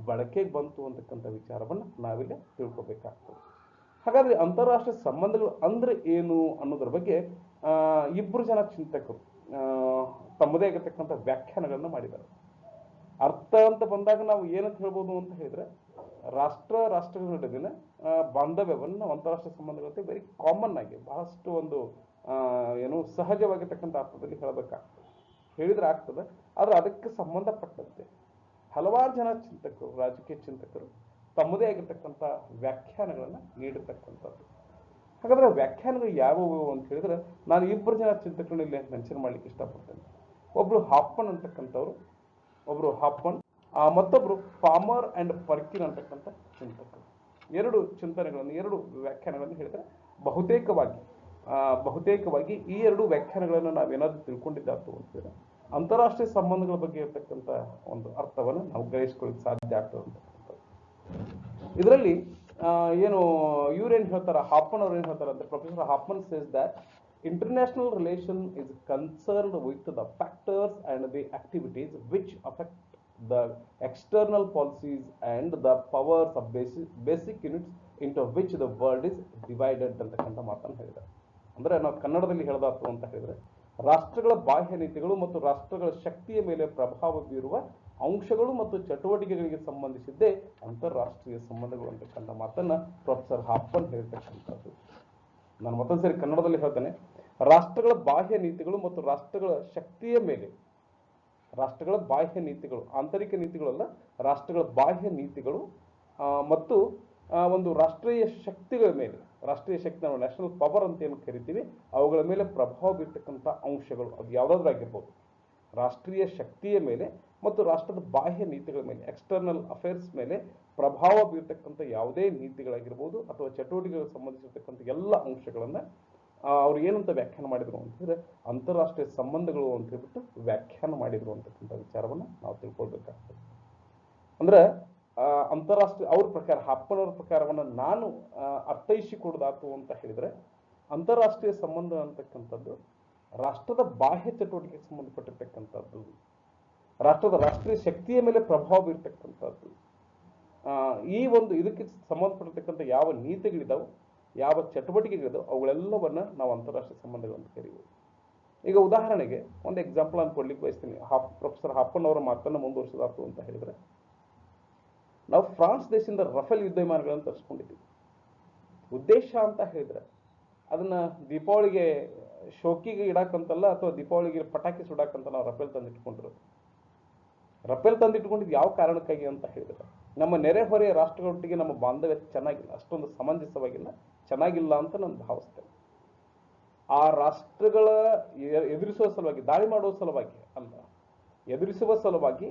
ಬಳಕೆಗೆ ಬಂತು ಅಂತಕ್ಕಂಥ ವಿಚಾರವನ್ನು ನಾವಿಲ್ಲಿ ತಿಳ್ಕೊಬೇಕಾಗ್ತದೆ. ಹಾಗಾದ್ರೆ ಅಂತಾರಾಷ್ಟ್ರೀಯ ಸಂಬಂಧಗಳು ಅಂದ್ರೆ ಏನು ಅನ್ನೋದ್ರ ಬಗ್ಗೆ ಇಬ್ಬರು ಜನ ಚಿಂತಕರು ತಮ್ಮದೇ ಆಗಿರ್ತಕ್ಕಂಥ ವ್ಯಾಖ್ಯಾನಗಳನ್ನು ಮಾಡಿದ್ದಾರೆ. ಅರ್ಥ ಅಂತ ಬಂದಾಗ ನಾವು ಏನಂತ ಹೇಳ್ಬೋದು ಅಂತ ಹೇಳಿದ್ರೆ, ರಾಷ್ಟ್ರಗಳ ನಡುವಿನ ಬಾಂಧವ್ಯವನ್ನು ನಾವು ಅಂತಾರಾಷ್ಟ್ರೀಯ ಸಂಬಂಧಗಳಂತೆ ವೆರಿ ಕಾಮನ್ ಆಗಿ ಬಹಳಷ್ಟು ಒಂದು ಏನು ಸಹಜವಾಗಿರ್ತಕ್ಕಂಥ ಅರ್ಥದಲ್ಲಿ ಹೇಳಬೇಕಾಗ್ತದೆ, ಹೇಳಿದ್ರೆ ಆಗ್ತದೆ. ಆದ್ರೆ ಅದಕ್ಕೆ ಸಂಬಂಧಪಟ್ಟಂತೆ ಹಲವಾರು ಜನ ಚಿಂತಕರು, ರಾಜಕೀಯ ಚಿಂತಕರು ತಮ್ಮದೇ ಆಗಿರ್ತಕ್ಕಂಥ ವ್ಯಾಖ್ಯಾನಗಳನ್ನ ನೀಡಿರ್ತಕ್ಕಂಥದ್ದು. ಹಾಗಾದ್ರೆ ವ್ಯಾಖ್ಯಾನಗಳು ಯಾವುವು ಅಂತ ಹೇಳಿದ್ರೆ, ನಾನು ಇಬ್ಬರು ಜನ ಚಿಂತಕರನ್ನ ಇಲ್ಲಿ ಮೆನ್ಷನ್ ಮಾಡ್ಲಿಕ್ಕೆ ಇಷ್ಟಪಡ್ತೇನೆ. ಒಬ್ರು ಹಾಫ್ಮನ್ ಅಂತಕ್ಕಂಥವ್ರು, ಮತ್ತೊಬ್ರು ಪಾಮರ್ ಅಂಡ್ ಪರ್ಕಿನ್ ಅಂತಕ್ಕಂಥ ಚಿಂತಕರು. ಎರಡು ಚಿಂತನೆಗಳನ್ನು, ಎರಡು ವ್ಯಾಖ್ಯಾನಗಳನ್ನು ಹೇಳಿದ್ರೆ ಬಹುತೇಕವಾಗಿ ಈ ಎರಡು ವ್ಯಾಖ್ಯಾನಗಳನ್ನು ನಾವೇನಾದ್ರೂ ತಿಳ್ಕೊಂಡಿದ್ದಾತು ಅಂತಂದ್ರೆ ಅಂತಾರಾಷ್ಟ್ರೀಯ ಸಂಬಂಧಗಳ ಬಗ್ಗೆ ಇರತಕ್ಕಂಥ ಒಂದು ಅರ್ಥವನ್ನು ನಾವು ಗ್ರಹಿಸ್ಕೊಳ್ಳಿಕ್ಕೆ ಸಾಧ್ಯ ಆಗ್ತದೆ ಅಂತಕ್ಕಂಥದ್ದು. ಇದರಲ್ಲಿ ಏನು ಇವ್ರೇನ್ ಹೇಳ್ತಾರ, ಹಾಫ್ಮನ್ ಅವ್ರು ಏನ್ ಹೇಳ್ತಾರೆ ಅಂದ್ರೆ, professor Hofmann says that international relation is concerned with the factors and the activities which affect the external policies and the powers of basic units into which the world is divided ಅಂತಕ್ಕಂಥ ಮಾತನ್ನು ಹೇಳಿದ್ದಾರೆ. ಅಂದ್ರೆ ನಾವು ಕನ್ನಡದಲ್ಲಿ ಹೇಳದಾತು ಅಂತ ಹೇಳಿದ್ರೆ, ರಾಷ್ಟ್ರಗಳ ಬಾಹ್ಯ ನೀತಿಗಳು ಮತ್ತು ರಾಷ್ಟ್ರಗಳ ಶಕ್ತಿಯ ಮೇಲೆ ಪ್ರಭಾವ ಬೀರುವ ಅಂಶಗಳು ಮತ್ತು ಚಟುವಟಿಕೆಗಳಿಗೆ ಸಂಬಂಧಿಸಿದ್ದೇ ಅಂತಾರಾಷ್ಟ್ರೀಯ ಸಂಬಂಧಗಳು ಅಂತಕ್ಕಂಥ ಮಾತನ್ನ ಪ್ರೊಫೆಸರ್ ಹಾಫ್ಮನ್ ಹೇಳಿರ್ತಕ್ಕಂಥದ್ದು. ನಾನು ಮತ್ತೊಂದ್ಸರಿ ಕನ್ನಡದಲ್ಲಿ ಹೇಳ್ತೇನೆ. ರಾಷ್ಟ್ರಗಳ ಬಾಹ್ಯ ನೀತಿಗಳು ಮತ್ತು ರಾಷ್ಟ್ರಗಳ ಶಕ್ತಿಯ ಮೇಲೆ, ರಾಷ್ಟ್ರಗಳ ಬಾಹ್ಯ ನೀತಿಗಳು, ಆಂತರಿಕ ನೀತಿಗಳಲ್ಲ, ರಾಷ್ಟ್ರಗಳ ಬಾಹ್ಯ ನೀತಿಗಳು ಮತ್ತು ಒಂದು ರಾಷ್ಟ್ರೀಯ ಶಕ್ತಿಗಳ ಮೇಲೆ, ರಾಷ್ಟ್ರೀಯ ಶಕ್ತಿ ನಾವು ನ್ಯಾಷನಲ್ ಪವರ್ ಅಂತ ಏನು ಕರಿತೀವಿ, ಅವುಗಳ ಮೇಲೆ ಪ್ರಭಾವ ಬೀರ್ತಕ್ಕಂಥ ಅಂಶಗಳು ಅದು ಯಾವುದಾದ್ರೂ ಆಗಿರ್ಬೋದು. ರಾಷ್ಟ್ರೀಯ ಶಕ್ತಿಯ ಮೇಲೆ ಮತ್ತು ರಾಷ್ಟ್ರದ ಬಾಹ್ಯ ನೀತಿಗಳ ಮೇಲೆ, ಎಕ್ಸ್ಟರ್ನಲ್ ಅಫೇರ್ಸ್ ಮೇಲೆ ಪ್ರಭಾವ ಬೀರ್ತಕ್ಕಂಥ ಯಾವುದೇ ನೀತಿಗಳಾಗಿರ್ಬೋದು ಅಥವಾ ಚಟುವಟಿಕೆಗಳಿಗೆ ಸಂಬಂಧಿಸಿರ್ತಕ್ಕಂಥ ಎಲ್ಲ ಅಂಶಗಳನ್ನ ಅವ್ರು ಏನಂತ ವ್ಯಾಖ್ಯಾನ ಮಾಡಿದ್ರು ಅಂತಂದ್ರೆ ಅಂತಾರಾಷ್ಟ್ರೀಯ ಸಂಬಂಧಗಳು ಅಂತ ಹೇಳ್ಬಿಟ್ಟು ವ್ಯಾಖ್ಯಾನ ಮಾಡಿದ್ರು ಅಂತಕ್ಕಂಥ ವಿಚಾರವನ್ನ ನಾವು ತಿಳ್ಕೊಳ್ಬೇಕಾಗ್ತದೆ. ಅಂದ್ರೆ ಅಂತಾರಾಷ್ಟ್ರೀಯ ಅವ್ರ ಪ್ರಕಾರ, ಹಾಫ್ಮನ್ ಅವ್ರ ಪ್ರಕಾರವನ್ನ ನಾನು ಅರ್ಥೈಸಿಕೊಡೋದಾತು ಅಂತ ಹೇಳಿದ್ರೆ, ಅಂತಾರಾಷ್ಟ್ರೀಯ ಸಂಬಂಧ ಅಂತಕ್ಕಂಥದ್ದು ರಾಷ್ಟ್ರದ ಬಾಹ್ಯ ಚಟುವಟಿಕೆಗೆ ಸಂಬಂಧಪಟ್ಟಿರ್ತಕ್ಕಂಥದ್ದು, ರಾಷ್ಟ್ರೀಯ ಶಕ್ತಿಯ ಮೇಲೆ ಪ್ರಭಾವ ಬೀರ್ತಕ್ಕಂಥದ್ದು. ಈ ಒಂದು ಇದಕ್ಕೆ ಸಂಬಂಧಪಟ್ಟಿರ್ತಕ್ಕಂಥ ಯಾವ ನೀತಿಗಳಿದಾವೆ, ಯಾವ ಚಟುವಟಿಕೆಗಳಿದಾವೆ, ಅವುಗಳೆಲ್ಲವನ್ನ ನಾವು ಅಂತಾರಾಷ್ಟ್ರೀಯ ಸಂಬಂಧಗಳು ಅಂತ ಕರೀಬೋದು. ಈಗ ಉದಾಹರಣೆಗೆ ಒಂದು ಎಕ್ಸಾಂಪಲ್ ನಾನು ಕೊಡ್ಲಿಕ್ಕೆ ಬಯಸ್ತೀನಿ. ಪ್ರೊಫೆಸರ್ ಹಾಫ್ಮನ್ ಅವರ ಮಾತನ್ನು ಮುಂದುವರಿಸೋದಾತು ಅಂತ ಹೇಳಿದ್ರೆ, ನಾವು ಫ್ರಾನ್ಸ್ ದೇಶದಿಂದ ರಫೇಲ್ ಯುದ್ಧ ವಿಮಾನಗಳನ್ನು ತರಿಸ್ಕೊಂಡಿದ್ದೀವಿ. ಉದ್ದೇಶ ಅಂತ ಹೇಳಿದ್ರೆ ಅದನ್ನ ದೀಪಾವಳಿಗೆ ಶೋಕಿಗೆ ಇಡಾಕಂತಲ್ಲ, ಅಥವಾ ದೀಪಾವಳಿಗೆ ಪಟಾಕಿ ಸುಡಾಕಂತ ನಾವು ರಫೇಲ್ ತಂದಿಟ್ಕೊಂಡಿರೋದು. ರಫೇಲ್ ತಂದಿಟ್ಕೊಂಡಿದ್ದು ಯಾವ ಕಾರಣಕ್ಕಾಗಿ ಅಂತ ಹೇಳಿದ್ರೆ, ನಮ್ಮ ನೆರೆಹೊರೆಯ ರಾಷ್ಟ್ರಗಳೊಟ್ಟಿಗೆ ನಮ್ಮ ಬಾಂಧವ್ಯ ಚೆನ್ನಾಗಿಲ್ಲ, ಅಷ್ಟೊಂದು ಸಮಂಜಸವಾಗಿಲ್ಲ, ಚೆನ್ನಾಗಿಲ್ಲ ಅಂತ ನಾನು ಭಾವಿಸ್ತೇನೆ. ಆ ರಾಷ್ಟ್ರಗಳ ಎದುರಿಸುವ ಸಲುವಾಗಿ, ದಾಳಿ ಮಾಡುವ ಸಲುವಾಗಿ ಅಲ್ಲ, ಎದುರಿಸುವ ಸಲುವಾಗಿ,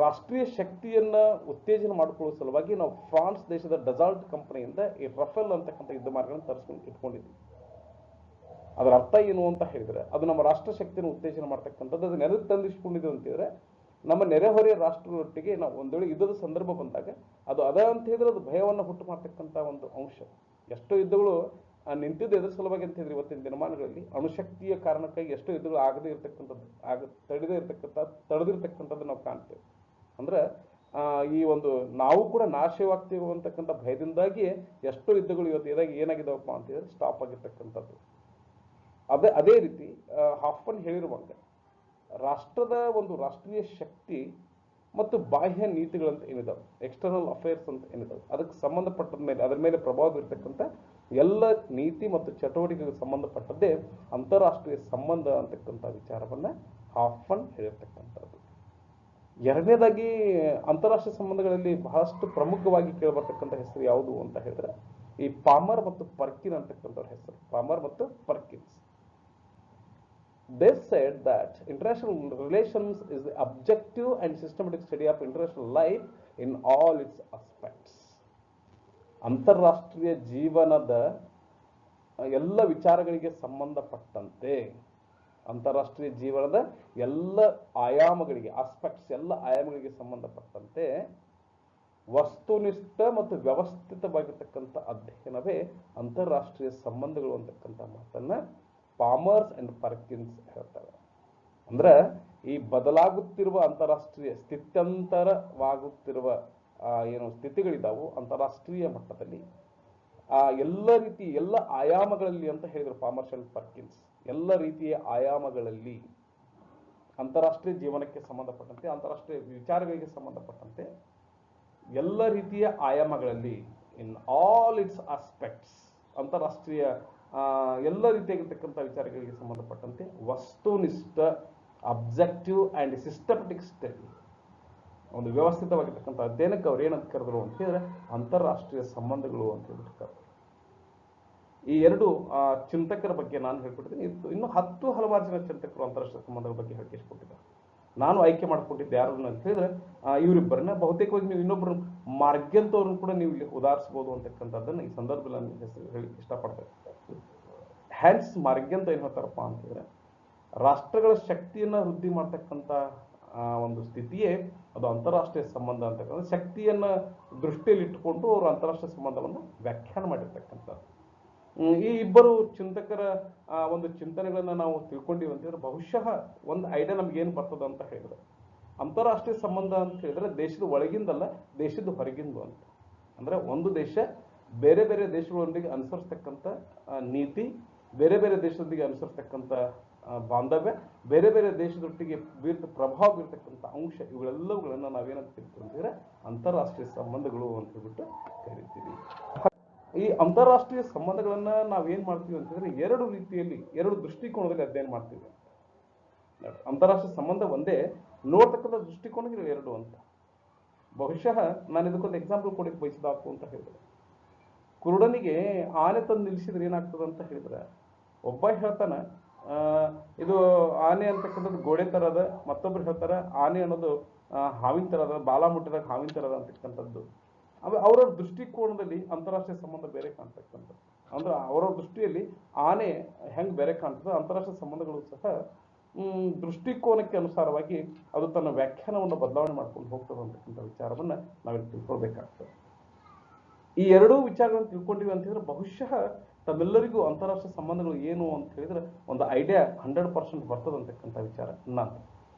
ರಾಷ್ಟ್ರೀಯ ಶಕ್ತಿಯನ್ನ ಉತ್ತೇಜನ ಮಾಡಿಕೊಳ್ಳುವ ಸಲುವಾಗಿ ನಾವು ಫ್ರಾನ್ಸ್ ದೇಶದ ಡಸಾಲ್ಟ್ ಕಂಪನಿಯಿಂದ ಈ ರಫೇಲ್ ಅಂತಕ್ಕಂಥ ಯುದ್ಧ ಮಾರ್ಗಗಳನ್ನು ತರಿಸ್ಕೊಂಡು ಇಟ್ಕೊಂಡಿದ್ವಿ. ಅದರ ಅರ್ಥ ಏನು ಅಂತ ಹೇಳಿದ್ರೆ, ಅದು ನಮ್ಮ ರಾಷ್ಟ್ರ ಶಕ್ತಿಯನ್ನು ಉತ್ತೇಜನ ಮಾಡ್ತಕ್ಕಂಥದ್ದು. ಅದು ನೆರೆದು ತಂದಿಸ್ಕೊಂಡಿದ್ದು ಅಂತಿದ್ರೆ, ನಮ್ಮ ನೆರೆಹೊರೆಯ ರಾಷ್ಟ್ರಗಳೊಟ್ಟಿಗೆ ನಾವು ಒಂದು ವೇಳೆ ಯುದ್ಧದ ಸಂದರ್ಭ ಬಂದಾಗ ಅದು ಅಂತ ಹೇಳಿದ್ರೆ ಅದು ಭಯವನ್ನು ಹುಟ್ಟು ಮಾಡ್ತಕ್ಕಂಥ ಒಂದು ಅಂಶ. ಎಷ್ಟೋ ಯುದ್ಧಗಳು ನಿಂತಿದ್ದು ಎದುರು ಸಲುವಾಗಿ ಅಂತ ಹೇಳಿದ್ರೆ ಇವತ್ತಿನ ದಿನಮಾನಗಳಲ್ಲಿ ಅಣುಶಕ್ತಿಯ ಕಾರಣಕ್ಕಾಗಿ ಎಷ್ಟೋ ಯುದ್ಧಗಳು ಆಗದೇ ಇರತಕ್ಕಂಥದ್ದು, ತಡೆದಿರ್ತಕ್ಕಂಥದ್ದು ನಾವು ಕಾಣ್ತೇವೆ. ಅಂದ್ರೆ ಈ ಒಂದು ನಾವು ಕೂಡ ನಾಶವಾಗ್ತೀವಿ ಅಂತಕ್ಕಂಥ ಭಯದಿಂದಾಗಿ ಎಷ್ಟೋ ಯುದ್ಧಗಳು ಇವತ್ತು ಏನಾಗಿದ್ದಾವಪ್ಪ ಅಂತ ಹೇಳಿದ್ರೆ ಸ್ಟಾಪ್ ಆಗಿರ್ತಕ್ಕಂಥದ್ದು. ಅದೇ ರೀತಿ ಹಾಫ್ಮನ್ ಹೇಳಿರುವಂತೆ ರಾಷ್ಟ್ರದ ಒಂದು ರಾಷ್ಟ್ರೀಯ ಶಕ್ತಿ ಮತ್ತು ಬಾಹ್ಯ ನೀತಿಗಳಂತ ಏನಿದಾವೆ, ಎಕ್ಸ್ಟರ್ನಲ್ ಅಫೇರ್ಸ್ ಅಂತ ಏನಿದಾವೆ, ಅದಕ್ಕೆ ಸಂಬಂಧಪಟ್ಟ ಮೇಲೆ ಅದರ ಮೇಲೆ ಪ್ರಭಾವ ಬೀರ್ತಕ್ಕಂಥ ಎಲ್ಲ ನೀತಿ ಮತ್ತು ಚಟುವಟಿಕೆಗೆ ಸಂಬಂಧಪಟ್ಟದ್ದೇ ಅಂತಾರಾಷ್ಟ್ರೀಯ ಸಂಬಂಧ ಅಂತಕ್ಕಂಥ ವಿಚಾರವನ್ನ ಹಾಫ್ಮನ್ ಹೇಳಿರ್ತಕ್ಕಂಥದ್ದು. ಎರಡನೇದಾಗಿ ಅಂತಾರಾಷ್ಟ್ರೀಯ ಸಂಬಂಧಗಳಲ್ಲಿ ಬಹಳಷ್ಟು ಪ್ರಮುಖವಾಗಿ ಕೇಳಬರ್ತಕ್ಕಂಥ ಹೆಸರು ಯಾವುದು ಅಂತ ಹೇಳಿದ್ರೆ ಈ ಪಾಮರ್ ಮತ್ತು ಪರ್ಕಿನ್ ಅಂತಕ್ಕಂಥವ್ರ ಹೆಸರು. ಪಾಮರ್ ಮತ್ತು ಪರ್ಕಿನ್ಸ್. They said that international relations is the objective and systematic study of international life in all its aspects. ಅಂತಾರಾಷ್ಟ್ರೀಯ ಜೀವನದ ಎಲ್ಲ ವಿಚಾರಗಳಿಗೆ ಸಂಬಂಧಪಟ್ಟಂತೆ, ಅಂತಾರಾಷ್ಟ್ರೀಯ ಜೀವನದ ಎಲ್ಲ ಆಯಾಮಗಳಿಗೆ, ಆಸ್ಪೆಕ್ಟ್ಸ್, ಎಲ್ಲ ಆಯಾಮಗಳಿಗೆ ಸಂಬಂಧಪಟ್ಟಂತೆ ವಸ್ತುನಿಷ್ಠ ಮತ್ತು ವ್ಯವಸ್ಥಿತವಾಗಿರ್ತಕ್ಕಂಥ ಅಧ್ಯಯನವೇ ಅಂತಾರಾಷ್ಟ್ರೀಯ ಸಂಬಂಧಗಳು ಅಂತಕ್ಕಂಥ ಮಾತನ್ನ ಪಾಮರ್ಸ್ ಅಂಡ್ ಪರ್ಕಿನ್ಸ್ ಹೇಳ್ತಾರೆ. ಅಂದ್ರೆ ಈ ಬದಲಾಗುತ್ತಿರುವ ಅಂತಾರಾಷ್ಟ್ರೀಯ ಸ್ಥಿತ್ಯಂತರವಾಗುತ್ತಿರುವ ಏನು ಸ್ಥಿತಿಗಳಿದಾವು ಅಂತಾರಾಷ್ಟ್ರೀಯ ಮಟ್ಟದಲ್ಲಿ, ಎಲ್ಲ ರೀತಿ ಎಲ್ಲ ಆಯಾಮಗಳಲ್ಲಿ ಅಂತ ಹೇಳಿದ್ರು ಪಾಮರ್ಸ್ ಅಂಡ್ ಪರ್ಕಿನ್ಸ್. ಎಲ್ಲ ರೀತಿಯ ಆಯಾಮಗಳಲ್ಲಿ ಅಂತಾರಾಷ್ಟ್ರೀಯ ಜೀವನಕ್ಕೆ ಸಂಬಂಧಪಟ್ಟಂತೆ, ಅಂತಾರಾಷ್ಟ್ರೀಯ ವಿಚಾರಗಳಿಗೆ ಸಂಬಂಧಪಟ್ಟಂತೆ ಎಲ್ಲ ರೀತಿಯ ಆಯಾಮಗಳಲ್ಲಿ, ಇನ್ ಆಲ್ ಇಟ್ಸ್ ಆಸ್ಪೆಕ್ಟ್ಸ್, ಅಂತಾರಾಷ್ಟ್ರೀಯ ಎಲ್ಲ ರೀತಿಯಾಗಿರ್ತಕ್ಕಂಥ ವಿಚಾರಗಳಿಗೆ ಸಂಬಂಧಪಟ್ಟಂತೆ ವಸ್ತುನಿಷ್ಠ, ಅಬ್ಜೆಕ್ಟಿವ್ ಅಂಡ್ ಸಿಸ್ಟಮೆಟಿಕ್ ಸ್ಟಡಿ, ಒಂದು ವ್ಯವಸ್ಥಿತವಾಗಿರ್ತಕ್ಕಂಥ ಅಧ್ಯಯನಕ್ಕೆ ಅವ್ರು ಏನಂತ ಕರೆದ್ರು ಅಂತ ಹೇಳಿದ್ರೆ ಅಂತಾರಾಷ್ಟ್ರೀಯ ಸಂಬಂಧಗಳು ಅಂತ ಹೇಳ್ಬಿಟ್ಟು ಕರೆದ್ರು. ಈ ಎರಡು ಚಿಂತಕರ ಬಗ್ಗೆ ನಾನು ಹೇಳ್ಕೊಟ್ಟಿದ್ದೀನಿ. ಇನ್ನು ಹಲವಾರು ಜನ ಚಿಂತಕರು ಅಂತಾರಾಷ್ಟ್ರೀಯ ಸಂಬಂಧಗಳ ಬಗ್ಗೆ ಹೇಳಿಕೊಟ್ಟಿದ್ದಾರೆ. ನಾನು ಆಯ್ಕೆ ಮಾಡ್ಕೊಂಡಿದ್ದೆ ಯಾರು ಅಂತ ಹೇಳಿದ್ರೆ ಇವರಿಬ್ಬರನ್ನ. ಬಹುತೇಕವಾಗಿ ನೀವು ಇನ್ನೊಬ್ಬರು ಮಾರ್ಗ್ಯಂತವ್ರನ್ನ ಕೂಡ ನೀವು ಇಲ್ಲಿ ಉದಾಹರಿಸಬಹುದು ಅಂತಕ್ಕಂಥದ್ದನ್ನು ಈ ಸಂದರ್ಭದಲ್ಲಿ ನಾನು ಹೆಸರು ಹೇಳಿ ಇಷ್ಟಪಡ್ತೇನೆ. ಹ್ಯಾನ್ಸ್ ಮಾರ್ಗ್ಯಂತ ಏನ್ ಹೇಳ್ತಾರಪ್ಪ ಅಂತಂದ್ರೆ, ರಾಷ್ಟ್ರಗಳ ಶಕ್ತಿಯನ್ನ ವೃದ್ಧಿ ಮಾಡ್ತಕ್ಕಂಥ ಒಂದು ಸ್ಥಿತಿಯೇ ಅದು ಅಂತಾರಾಷ್ಟ್ರೀಯ ಸಂಬಂಧ ಅಂತಕ್ಕಂಥ ಶಕ್ತಿಯನ್ನ ದೃಷ್ಟಿಯಲ್ಲಿ ಇಟ್ಟುಕೊಂಡು ಅವರು ಅಂತಾರಾಷ್ಟ್ರೀಯ ಸಂಬಂಧವನ್ನು ವ್ಯಾಖ್ಯಾನ ಮಾಡಿರ್ತಕ್ಕಂಥದ್ದು. ಈ ಇಬ್ಬರು ಚಿಂತಕರ ಒಂದು ಚಿಂತನೆಗಳನ್ನ ನಾವು ತಿಳ್ಕೊಂಡಿವಿ ಅಂತ ಹೇಳಿದ್ರೆ ಬಹುಶಃ ಒಂದು ಐಡಿಯಾ ನಮ್ಗೆ ಏನು ಬರ್ತದ ಅಂತ ಹೇಳಿದ್ರೆ, ಅಂತಾರಾಷ್ಟ್ರೀಯ ಸಂಬಂಧ ಅಂತ ಹೇಳಿದ್ರೆ ದೇಶದ ಒಳಗಿಂದಲ್ಲ, ದೇಶದ ಹೊರಗಿಂದು ಅಂತ. ಅಂದ್ರೆ ಒಂದು ದೇಶ ಬೇರೆ ಬೇರೆ ದೇಶಗಳೊಂದಿಗೆ ಅನುಸರಿಸ್ತಕ್ಕಂಥ ನೀತಿ, ಬೇರೆ ಬೇರೆ ದೇಶದೊಂದಿಗೆ ಅನುಸರಿಸ್ತಕ್ಕಂಥ ಬಾಂಧವ್ಯ, ಬೇರೆ ಬೇರೆ ದೇಶದೊಟ್ಟಿಗೆ ಪ್ರಭಾವ ಬೀರ್ತಕ್ಕಂಥ ಅಂಶ, ಇವುಗಳೆಲ್ಲವುಗಳನ್ನ ನಾವೇನಂತ ತಿಳ್ಕೊಂಡ್ರೆ ಅಂತಾರಾಷ್ಟ್ರೀಯ ಸಂಬಂಧಗಳು ಅಂತ ಹೇಳ್ಬಿಟ್ಟು ಕರಿತೀವಿ. ಈ ಅಂತಾರಾಷ್ಟ್ರೀಯ ಸಂಬಂಧಗಳನ್ನ ನಾವೇನ್ ಮಾಡ್ತೀವಿ ಅಂತಂದ್ರೆ ಎರಡು ರೀತಿಯಲ್ಲಿ, ಎರಡು ದೃಷ್ಟಿಕೋನದಲ್ಲಿ ಅಧ್ಯಯನ ಮಾಡ್ತೀವಿ. ಅಂತಾರಾಷ್ಟ್ರೀಯ ಸಂಬಂಧ ಒಂದೇ, ನೋಡ್ತಕ್ಕಂಥ ದೃಷ್ಟಿಕೋನಗಳು ಎರಡು ಅಂತ. ಬಹುಶಃ ನಾನು ಇದಕ್ಕೊಂದು ಎಕ್ಸಾಂಪಲ್ ಕೊಡಕ್ಕೆ ಬಯಸಿದಾಕು ಅಂತ ಹೇಳಿದ್ರೆ, ಕುರುಡನಿಗೆ ಆನೆ ತಂದು ನಿಲ್ಲಿಸಿದ್ರೆ ಏನಾಗ್ತದೆ ಅಂತ ಹೇಳಿದ್ರೆ, ಒಬ್ಬ ಹೇಳ್ತಾನ ಇದು ಆನೆ ಅಂತಕ್ಕಂಥದ್ದು ಗೋಡೆ ತರ ಅದ, ಮತ್ತೊಬ್ರು ಹೇಳ್ತಾರ ಆನೆ ಅನ್ನೋದು ಹಾವಿನ ತರ ಅದ, ಬಾಲ ಮುಟ್ಟಿದಾಗ ಹಾವಿನ ತರ ಅದ ಅಂತಕ್ಕಂಥದ್ದು. ಅವರವ್ರ ದೃಷ್ಟಿಕೋನದಲ್ಲಿ ಅಂತಾರಾಷ್ಟ್ರೀಯ ಸಂಬಂಧ ಬೇರೆ ಕಾಣ್ತಕ್ಕಂಥದ್ದು. ಅಂದ್ರೆ ಅವರವ್ರ ದೃಷ್ಟಿಯಲ್ಲಿ ಆನೆ ಹೆಂಗ್ ಬೇರೆ ಕಾಣ್ತದೆ, ಅಂತಾರಾಷ್ಟ್ರೀಯ ಸಂಬಂಧಗಳು ಸಹ ದೃಷ್ಟಿಕೋನಕ್ಕೆ ಅನುಸಾರವಾಗಿ ಅದು ತನ್ನ ವ್ಯಾಖ್ಯಾನವನ್ನು ಬದಲಾವಣೆ ಮಾಡ್ಕೊಂಡು ಹೋಗ್ತದೆ ಅಂತಕ್ಕಂಥ ವಿಚಾರವನ್ನ ನಾವಿಲ್ಲಿ ತಿಳ್ಕೊಳ್ಬೇಕಾಗ್ತದೆ. ಈ ಎರಡೂ ವಿಚಾರಗಳನ್ನು ತಿಳ್ಕೊಂಡಿವಿ ಅಂತ ಹೇಳಿದ್ರೆ ಬಹುಶಃ ತಮ್ಮೆಲ್ಲರಿಗೂ ಅಂತಾರಾಷ್ಟ್ರೀಯ ಸಂಬಂಧಗಳು ಏನು ಅಂತ ಹೇಳಿದ್ರೆ ಒಂದು ಐಡಿಯಾ 100% ಬರ್ತದೆ ಅಂತಕ್ಕಂಥ ವಿಚಾರ ನಾನು.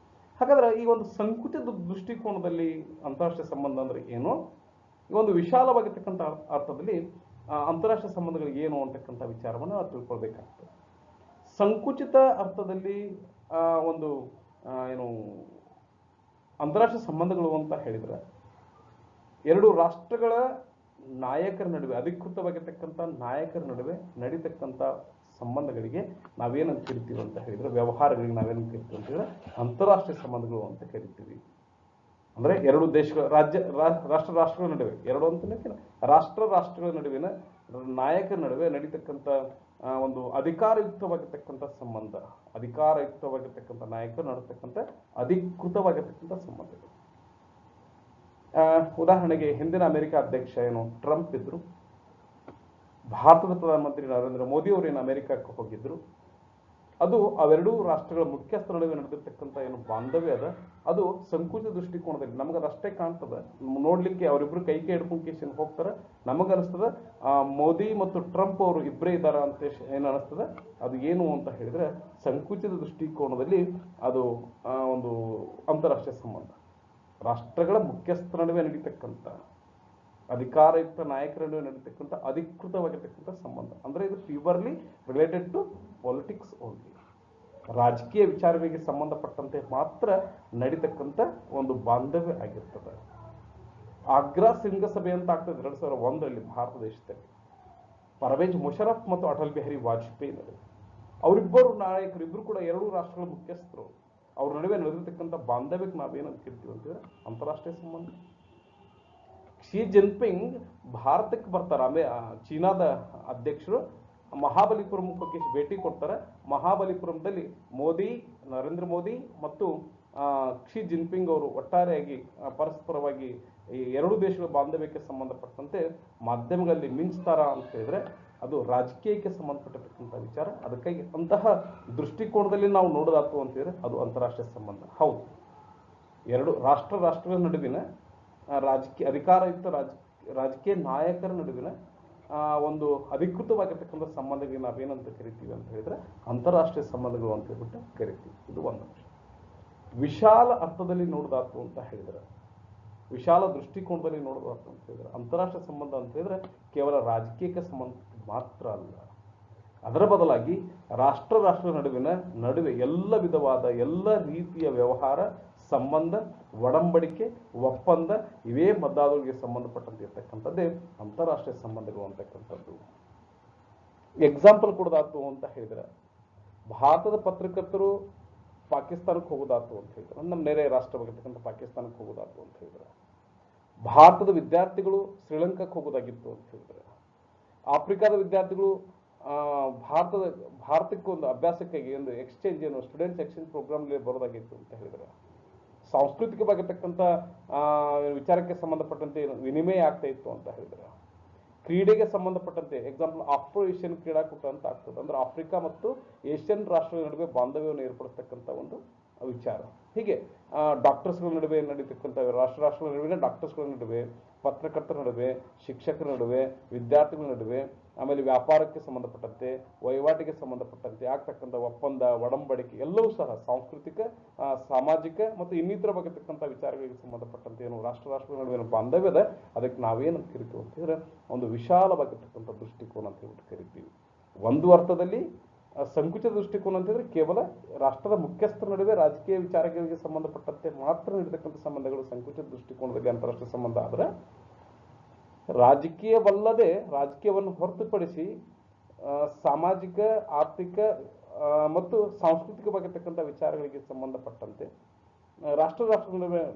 ಹಾಗಾದ್ರೆ ಈ ಒಂದು ಸಂಕುಚಿತ ದೃಷ್ಟಿಕೋನದಲ್ಲಿ ಅಂತಾರಾಷ್ಟ್ರೀಯ ಸಂಬಂಧ ಅಂದ್ರೆ ಏನು, ಈ ಒಂದು ವಿಶಾಲವಾಗಿರ್ತಕ್ಕಂಥ ಅರ್ಥದಲ್ಲಿ ಅಂತಾರಾಷ್ಟ್ರೀಯ ಸಂಬಂಧಗಳು ಏನು ಅಂತಕ್ಕಂಥ ವಿಚಾರವನ್ನು ನಾವು ತಿಳ್ಕೊಳ್ಬೇಕಾಗ್ತದೆ. ಸಂಕುಚಿತ ಅರ್ಥದಲ್ಲಿ ಒಂದು ಏನು ಅಂತಾರಾಷ್ಟ್ರೀಯ ಸಂಬಂಧಗಳು ಅಂತ ಹೇಳಿದ್ರೆ ಎರಡು ರಾಷ್ಟ್ರಗಳ ನಾಯಕರ ನಡುವೆ, ಅಧಿಕೃತವಾಗಿರ್ತಕ್ಕಂಥ ನಾಯಕರ ನಡುವೆ ನಡೀತಕ್ಕಂಥ ಸಂಬಂಧಗಳಿಗೆ ನಾವೇನಂತ ಕರಿತೀವಿ ಅಂತ ಹೇಳಿದ್ರೆ, ವ್ಯವಹಾರಗಳಿಗೆ ನಾವೇನಂತ ಕರಿತೀವಿ ಅಂತ ಹೇಳಿದ್ರೆ ಅಂತಾರಾಷ್ಟ್ರೀಯ ಸಂಬಂಧಗಳು ಅಂತ ಕರಿತೀವಿ. ಅಂದ್ರೆ ಎರಡು ದೇಶಗಳ ರಾಷ್ಟ್ರಗಳ ನಡುವೆ, ಎರಡು ಅಂತ ರಾಷ್ಟ್ರಗಳ ನಡುವಿನ ನಾಯಕರ ನಡುವೆ ನಡೀತಕ್ಕಂಥ ಒಂದು ಅಧಿಕಾರಯುಕ್ತವಾಗಿರ್ತಕ್ಕಂಥ ಸಂಬಂಧ, ಅಧಿಕಾರಯುಕ್ತವಾಗಿರ್ತಕ್ಕಂಥ ನಾಯಕರು ನಡೆಸ್ತಕ್ಕಂಥ ಅಧಿಕೃತವಾಗಿರ್ತಕ್ಕಂಥ ಸಂಬಂಧಗಳು. ಉದಾಹರಣೆಗೆ ಹಿಂದಿನ ಅಮೆರಿಕ ಅಧ್ಯಕ್ಷ ಏನು ಟ್ರಂಪ್ ಇದ್ರು, ಭಾರತದ ಪ್ರಧಾನಮಂತ್ರಿ ನರೇಂದ್ರ ಮೋದಿ ಅವರು ಏನು ಅಮೆರಿಕಕ್ಕೆ ಹೋಗಿದ್ರು, ಅದು ಅವೆರಡೂ ರಾಷ್ಟ್ರಗಳ ಮುಖ್ಯಸ್ಥರ ನಡುವೆ ನಡೆದಿರ್ತಕ್ಕಂಥ ಏನು ಬಾಂಧವ್ಯ ಅದ, ಅದು ಸಂಕುಚಿತ ದೃಷ್ಟಿಕೋನದಲ್ಲಿ ನಮಗದು ಅಷ್ಟೇ ಕಾಣ್ತದೆ. ನೋಡ್ಲಿಕ್ಕೆ ಅವರಿಬ್ರು ಕೈ ಹಿಡ್ಕೊಂಡು ಕೇಶನ್ ಹೋಗ್ತಾರೆ, ನಮಗನಿಸ್ತದ ಮೋದಿ ಮತ್ತು ಟ್ರಂಪ್ ಅವರು ಇಬ್ಬರೇ ಇದ್ದಾರ ಅಂತ ಏನು ಅನಿಸ್ತದೆ. ಅದು ಏನು ಅಂತ ಹೇಳಿದ್ರೆ ಸಂಕುಚಿತ ದೃಷ್ಟಿಕೋನದಲ್ಲಿ ಅದು ಒಂದು ಅಂತಾರಾಷ್ಟ್ರೀಯ ಸಂಬಂಧ, ರಾಷ್ಟ್ರಗಳ ಮುಖ್ಯಸ್ಥರ ನಡುವೆ ನಡೀತಕ್ಕಂಥ, ಅಧಿಕಾರಯುಕ್ತ ನಾಯಕರ ನಡುವೆ ನಡೀತಕ್ಕಂಥ ಅಧಿಕೃತವಾಗಿರ್ತಕ್ಕಂಥ ಸಂಬಂಧ. ಅಂದ್ರೆ ಇದು purely related to politics only, ರಾಜಕೀಯ ವಿಚಾರಗಳಿಗೆ ಸಂಬಂಧಪಟ್ಟಂತೆ ಮಾತ್ರ ನಡೀತಕ್ಕಂಥ ಒಂದು ಬಾಂಧವ್ಯ ಆಗಿರ್ತದೆ. ಆಗ್ರಾ ಶೃಂಗಸಭೆ ಅಂತ ಆಗ್ತದೆ 2001ರಲ್ಲಿ ಭಾರತ ದೇಶದಲ್ಲಿ, ಪರ್ವೇಜ್ ಮುಷರಫ್ ಮತ್ತು ಅಟಲ್ ಬಿಹಾರಿ ವಾಜಪೇಯಿ ನಡುವೆ. ಅವರಿಬ್ಬರು ನಾಯಕರು, ಇಬ್ರು ಕೂಡ ಎರಡೂ ರಾಷ್ಟ್ರಗಳ ಮುಖ್ಯಸ್ಥರು. ಅವ್ರ ನಡುವೆ ನಡೆದಿರ್ತಕ್ಕಂಥ ಬಾಂಧವ್ಯಕ್ಕೆ ನಾವೇನಂತ ಕರಿತೀವಿ ಅಂತಂದ್ರೆ ಅಂತಾರಾಷ್ಟ್ರೀಯ ಸಂಬಂಧ. ಶಿ ಜಿನ್ಪಿಂಗ್ ಭಾರತಕ್ಕೆ ಬರ್ತಾರೆ, ಆಮೇಲೆ ಚೀನಾದ ಅಧ್ಯಕ್ಷರು ಮಹಾಬಲಿಪುರಮಕ್ಕೆ ಭೇಟಿ ಕೊಡ್ತಾರೆ. ಮಹಾಬಲಿಪುರಂದಲ್ಲಿ ನರೇಂದ್ರ ಮೋದಿ ಮತ್ತು ಶಿ ಜಿನ್ಪಿಂಗ್ ಅವರು ಒಟ್ಟಾರೆಯಾಗಿ ಪರಸ್ಪರವಾಗಿ ಈ ಎರಡು ದೇಶಗಳ ಬಾಂಧವ್ಯಕ್ಕೆ ಸಂಬಂಧಪಟ್ಟಂತೆ ಮಾಧ್ಯಮಗಳಲ್ಲಿ ಮಿಂಚ್ತಾರ ಅಂತ ಹೇಳಿದ್ರೆ ಅದು ರಾಜಕೀಯಕ್ಕೆ ಸಂಬಂಧಪಟ್ಟಿರ್ತಕ್ಕಂಥ ವಿಚಾರ. ಅದಕ್ಕಾಗಿ ಅಂತಹ ದೃಷ್ಟಿಕೋನದಲ್ಲಿ ನಾವು ನೋಡೋದಾತು ಅಂತ ಹೇಳಿದ್ರೆ ಅದು ಅಂತಾರಾಷ್ಟ್ರೀಯ ಸಂಬಂಧ. ಹೌದು, ಎರಡು ರಾಷ್ಟ್ರಗಳ ನಡುವಿನ ಅಧಿಕಾರಯುಕ್ತ ರಾಜಕೀಯ ನಾಯಕರ ನಡುವಿನ ಒಂದು ಅಧಿಕೃತವಾಗಿರ್ತಕ್ಕಂಥ ಸಂಬಂಧಗಳಿಗೆ ನಾವೇನಂತ ಕರಿತೀವಿ ಅಂತ ಹೇಳಿದ್ರೆ ಅಂತಾರಾಷ್ಟ್ರೀಯ ಸಂಬಂಧಗಳು ಅಂತ ಹೇಳ್ಬಿಟ್ಟು ಕರಿತೀವಿ. ಇದು ಒಂದು ಅಂಶ. ವಿಶಾಲ ಅರ್ಥದಲ್ಲಿ ನೋಡೋದಾತು ಅಂತ ಹೇಳಿದ್ರೆ, ವಿಶಾಲ ದೃಷ್ಟಿಕೋನದಲ್ಲಿ ನೋಡೋದಾತು ಅಂತ ಹೇಳಿದ್ರೆ ಅಂತಾರಾಷ್ಟ್ರೀಯ ಸಂಬಂಧ ಅಂತ ಹೇಳಿದ್ರೆ ಕೇವಲ ರಾಜಕೀಯಕ್ಕೆ ಸಂಬಂಧ ಮಾತ್ರ ಅಲ್ಲ, ಅದರ ಬದಲಾಗಿ ರಾಷ್ಟ್ರ ನಡುವೆ ಎಲ್ಲ ವಿಧವಾದ ಎಲ್ಲ ರೀತಿಯ ವ್ಯವಹಾರ, ಸಂಬಂಧ, ಒಡಂಬಡಿಕೆ, ಒಪ್ಪಂದ ಇವೇ ಮದ್ದಾದವರಿಗೆ ಸಂಬಂಧಪಟ್ಟಂತೆ ಇರ್ತಕ್ಕಂಥದ್ದೇ ಅಂತಾರಾಷ್ಟ್ರೀಯ ಸಂಬಂಧಗಳು ಅಂತಕ್ಕಂಥದ್ದು. ಎಕ್ಸಾಂಪಲ್ ಕೊಡೋದಾತು ಅಂತ ಹೇಳಿದ್ರೆ, ಭಾರತದ ಪತ್ರಕರ್ತರು ಪಾಕಿಸ್ತಾನಕ್ಕೆ ಹೋಗೋದಾತು ಅಂತ ಹೇಳಿದ್ರೆ, ನಮ್ಮ ನೆರೆ ರಾಷ್ಟ್ರವಾಗಿರ್ತಕ್ಕಂಥ ಪಾಕಿಸ್ತಾನಕ್ಕೆ ಹೋಗೋದಾತು ಅಂತ ಹೇಳಿದ್ರೆ, ಭಾರತದ ವಿದ್ಯಾರ್ಥಿಗಳು ಶ್ರೀಲಂಕಾಕ್ಕೆ ಹೋಗೋದಾಗಿತ್ತು ಅಂತ ಹೇಳಿದ್ರೆ, ಆಫ್ರಿಕಾದ ವಿದ್ಯಾರ್ಥಿಗಳು ಭಾರತಕ್ಕೆ ಒಂದು ಅಭ್ಯಾಸಕ್ಕಾಗಿ ಒಂದು ಸ್ಟೂಡೆಂಟ್ಸ್ ಎಕ್ಸ್ಚೇಂಜ್ ಪ್ರೋಗ್ರಾಮ್ ಬರೋದಾಗಿತ್ತು ಅಂತ ಹೇಳಿದ್ರೆ, ಸಾಂಸ್ಕೃತಿಕವಾಗಿರ್ತಕ್ಕಂಥ ವಿಚಾರಕ್ಕೆ ಸಂಬಂಧಪಟ್ಟಂತೆ ವಿನಿಮಯ ಆಗ್ತಾ ಇತ್ತು ಅಂತ ಹೇಳಿದ್ರೆ, ಕ್ರೀಡೆಗೆ ಸಂಬಂಧಪಟ್ಟಂತೆ ಎಕ್ಸಾಂಪಲ್ ಆಫ್ರೋ ಏಷ್ಯನ್ ಕ್ರೀಡಾಕೂಟ ಅಂತ ಆಗ್ತದೆ. ಅಂದ್ರೆ ಆಫ್ರಿಕಾ ಮತ್ತು ಏಷ್ಯನ್ ರಾಷ್ಟ್ರಗಳ ನಡುವೆ ಬಾಂಧವ್ಯವನ್ನು ಏರ್ಪಡಿಸ್ತಕ್ಕಂಥ ಒಂದು ವಿಚಾರ. ಹೀಗೆ ಡಾಕ್ಟರ್ಸ್ಗಳ ನಡುವೆ ನಡೀತಕ್ಕಂಥ ರಾಷ್ಟ್ರಗಳ ನಡುವೆ ಡಾಕ್ಟರ್ಸ್ಗಳ ನಡುವೆ, ಪತ್ರಕರ್ತರ ನಡುವೆ, ಶಿಕ್ಷಕರ ನಡುವೆ, ವಿದ್ಯಾರ್ಥಿಗಳ ನಡುವೆ, ಆಮೇಲೆ ವ್ಯಾಪಾರಕ್ಕೆ ಸಂಬಂಧಪಟ್ಟಂತೆ, ವಹಿವಾಟಿಗೆ ಸಂಬಂಧಪಟ್ಟಂತೆ ಆಗ್ತಕ್ಕಂಥ ಒಪ್ಪಂದ, ಒಡಂಬಡಿಕೆ ಎಲ್ಲವೂ ಸಹ ಸಾಂಸ್ಕೃತಿಕ, ಸಾಮಾಜಿಕ ಮತ್ತು ಇನ್ನಿತರವಾಗಿರ್ತಕ್ಕಂಥ ವಿಚಾರಗಳಿಗೆ ಸಂಬಂಧಪಟ್ಟಂತೆ ಏನು ರಾಷ್ಟ್ರಗಳ ನಡುವಿನ ಬಾಂಧವ್ಯದ ಅದಕ್ಕೆ ನಾವೇನು ಕರಿತೀವಿ ಅಂತ ಹೇಳಿದ್ರೆ ಒಂದು ವಿಶಾಲವಾಗಿರ್ತಕ್ಕಂಥ ದೃಷ್ಟಿಕೋನ ಅಂತ ಹೇಳ್ಬಿಟ್ಟು ಕರಿತೀವಿ. ಒಂದು ಅರ್ಥದಲ್ಲಿ ಸಂಕುಚಿತ ದೃಷ್ಟಿಕೋನ ಅಂತ ಹೇಳಿದ್ರೆ ಕೇವಲ ರಾಷ್ಟ್ರದ ಮುಖ್ಯಸ್ಥರ ನಡುವೆ ರಾಜಕೀಯ ವಿಚಾರಗಳಿಗೆ ಸಂಬಂಧಪಟ್ಟಂತೆ ಮಾತ್ರ ನೀಡತಕ್ಕಂಥ ಸಂಬಂಧಗಳು ಸಂಕುಚಿತ ದೃಷ್ಟಿಕೋನದಲ್ಲಿ ಅಂತಾರಾಷ್ಟ್ರೀಯ ಸಂಬಂಧ. ಆದರೆ ರಾಜಕೀಯವಲ್ಲದೆ, ರಾಜಕೀಯವನ್ನು ಹೊರತುಪಡಿಸಿ ಸಾಮಾಜಿಕ, ಆರ್ಥಿಕ ಮತ್ತು ಸಾಂಸ್ಕೃತಿಕವಾಗಿರ್ತಕ್ಕಂಥ ವಿಚಾರಗಳಿಗೆ ಸಂಬಂಧಪಟ್ಟಂತೆ ರಾಷ್ಟ್ರಗಳ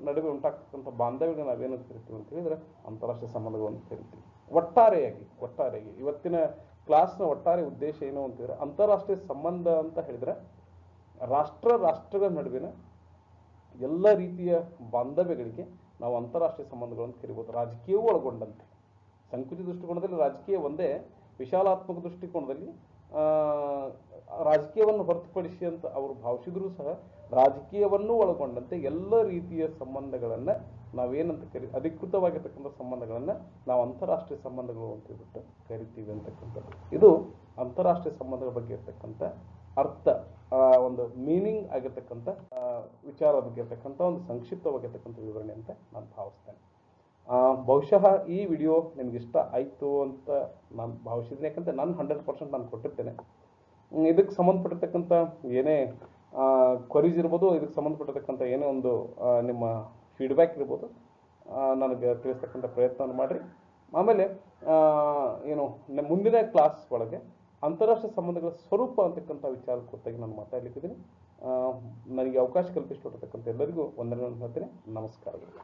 ನಡುವೆ ಉಂಟಾಗ್ತಕ್ಕಂಥ ಬಾಂಧವ್ಯಗಳನ್ನ ನಾವೇನು ಕರಿತೀವಿ ಅಂತ ಹೇಳಿದ್ರೆ ಅಂತಾರಾಷ್ಟ್ರೀಯ ಸಂಬಂಧಗಳು ಅಂತ ಕರಿತೀವಿ. ಒಟ್ಟಾರೆಯಾಗಿ ಇವತ್ತಿನ ಕ್ಲಾಸ್ನ ಒಟ್ಟಾರೆ ಉದ್ದೇಶ ಏನು ಅಂತಿದ್ರೆ, ಅಂತಾರಾಷ್ಟ್ರೀಯ ಸಂಬಂಧ ಅಂತ ಹೇಳಿದ್ರೆ ರಾಷ್ಟ್ರಗಳ ನಡುವಿನ ಎಲ್ಲ ರೀತಿಯ ಬಾಂಧವ್ಯಗಳಿಗೆ ನಾವು ಅಂತಾರಾಷ್ಟ್ರೀಯ ಸಂಬಂಧಗಳನ್ನು ಕರಿಬಹುದು, ರಾಜಕೀಯವೂ ಒಳಗೊಂಡಂತೆ. ಸಂಕುಚಿತ ದೃಷ್ಟಿಕೋನದಲ್ಲಿ ರಾಜಕೀಯ ಒಂದೇ, ವಿಶಾಲಾತ್ಮಕ ದೃಷ್ಟಿಕೋನದಲ್ಲಿ ರಾಜಕೀಯವನ್ನು ಹೊರತುಪಡಿಸಿ ಅಂತ ಅವರು ಭಾವಿಸಿದ್ರು ಸಹ ರಾಜಕೀಯವನ್ನು ಒಳಗೊಂಡಂತೆ ಎಲ್ಲ ರೀತಿಯ ಸಂಬಂಧಗಳನ್ನು ನಾವೇನಂತ ಅಧಿಕೃತವಾಗಿರ್ತಕ್ಕಂಥ ಸಂಬಂಧಗಳನ್ನು ನಾವು ಅಂತಾರಾಷ್ಟ್ರೀಯ ಸಂಬಂಧಗಳು ಅಂತ ಹೇಳ್ಬಿಟ್ಟು ಕರಿತೀವಿ ಅಂತಕ್ಕಂಥದ್ದು. ಇದು ಅಂತಾರಾಷ್ಟ್ರೀಯ ಸಂಬಂಧಗಳ ಬಗ್ಗೆ ಇರ್ತಕ್ಕಂಥ ಅರ್ಥ, ಒಂದು ಮೀನಿಂಗ್ ಆಗಿರ್ತಕ್ಕಂಥ ವಿಚಾರದ ಬಗ್ಗೆ ಇರ್ತಕ್ಕಂಥ ಒಂದು ಸಂಕ್ಷಿಪ್ತವಾಗಿರ್ತಕ್ಕಂಥ ವಿವರಣೆ ಅಂತ ನಾನು ಭಾವಿಸ್ತೇನೆ. ಬಹುಶಃ ಈ ವಿಡಿಯೋ ನಿಮ್ಗೆ ಇಷ್ಟ ಆಯಿತು ಅಂತ ನಾನು ಭಾವಿಸಿದ್ದೀನಿ. ಯಾಕಂದರೆ ನಾನು 100% ನಾನು ಕೊಟ್ಟಿರ್ತೇನೆ. ಇದಕ್ಕೆ ಸಂಬಂಧಪಟ್ಟಿರ್ತಕ್ಕಂಥ ಏನೇ ಕ್ವರೀಸ್ ಇರ್ಬೋದು, ಇದಕ್ಕೆ ಸಂಬಂಧಪಟ್ಟಿರ್ತಕ್ಕಂಥ ಏನೇ ಒಂದು ನಿಮ್ಮ ಫೀಡ್ಬ್ಯಾಕ್ ಇರ್ಬೋದು, ನನಗೆ ತಿಳಿಸ್ತಕ್ಕಂಥ ಪ್ರಯತ್ನವನ್ನು ಮಾಡಿರಿ. ಆಮೇಲೆ ಮುಂದಿನ ಕ್ಲಾಸ್ ಒಳಗೆ ಅಂತಾರಾಷ್ಟ್ರೀಯ ಸಂಬಂಧಗಳ ಸ್ವರೂಪ ಅಂತಕ್ಕಂಥ ವಿಚಾರ ಕುರಿತಾಗಿ ನಾನು ಮಾತಾಡಲಿಕ್ಕಿದ್ದೀನಿ. ನನಗೆ ಅವಕಾಶ ಕಲ್ಪಿಸಿಕೊಟ್ಟಿರ್ತಕ್ಕಂಥ ಎಲ್ಲರಿಗೂ ವಂದನೆಗಳನ್ನು ಹೇಳ್ತೇನೆ. ನಮಸ್ಕಾರಗಳು.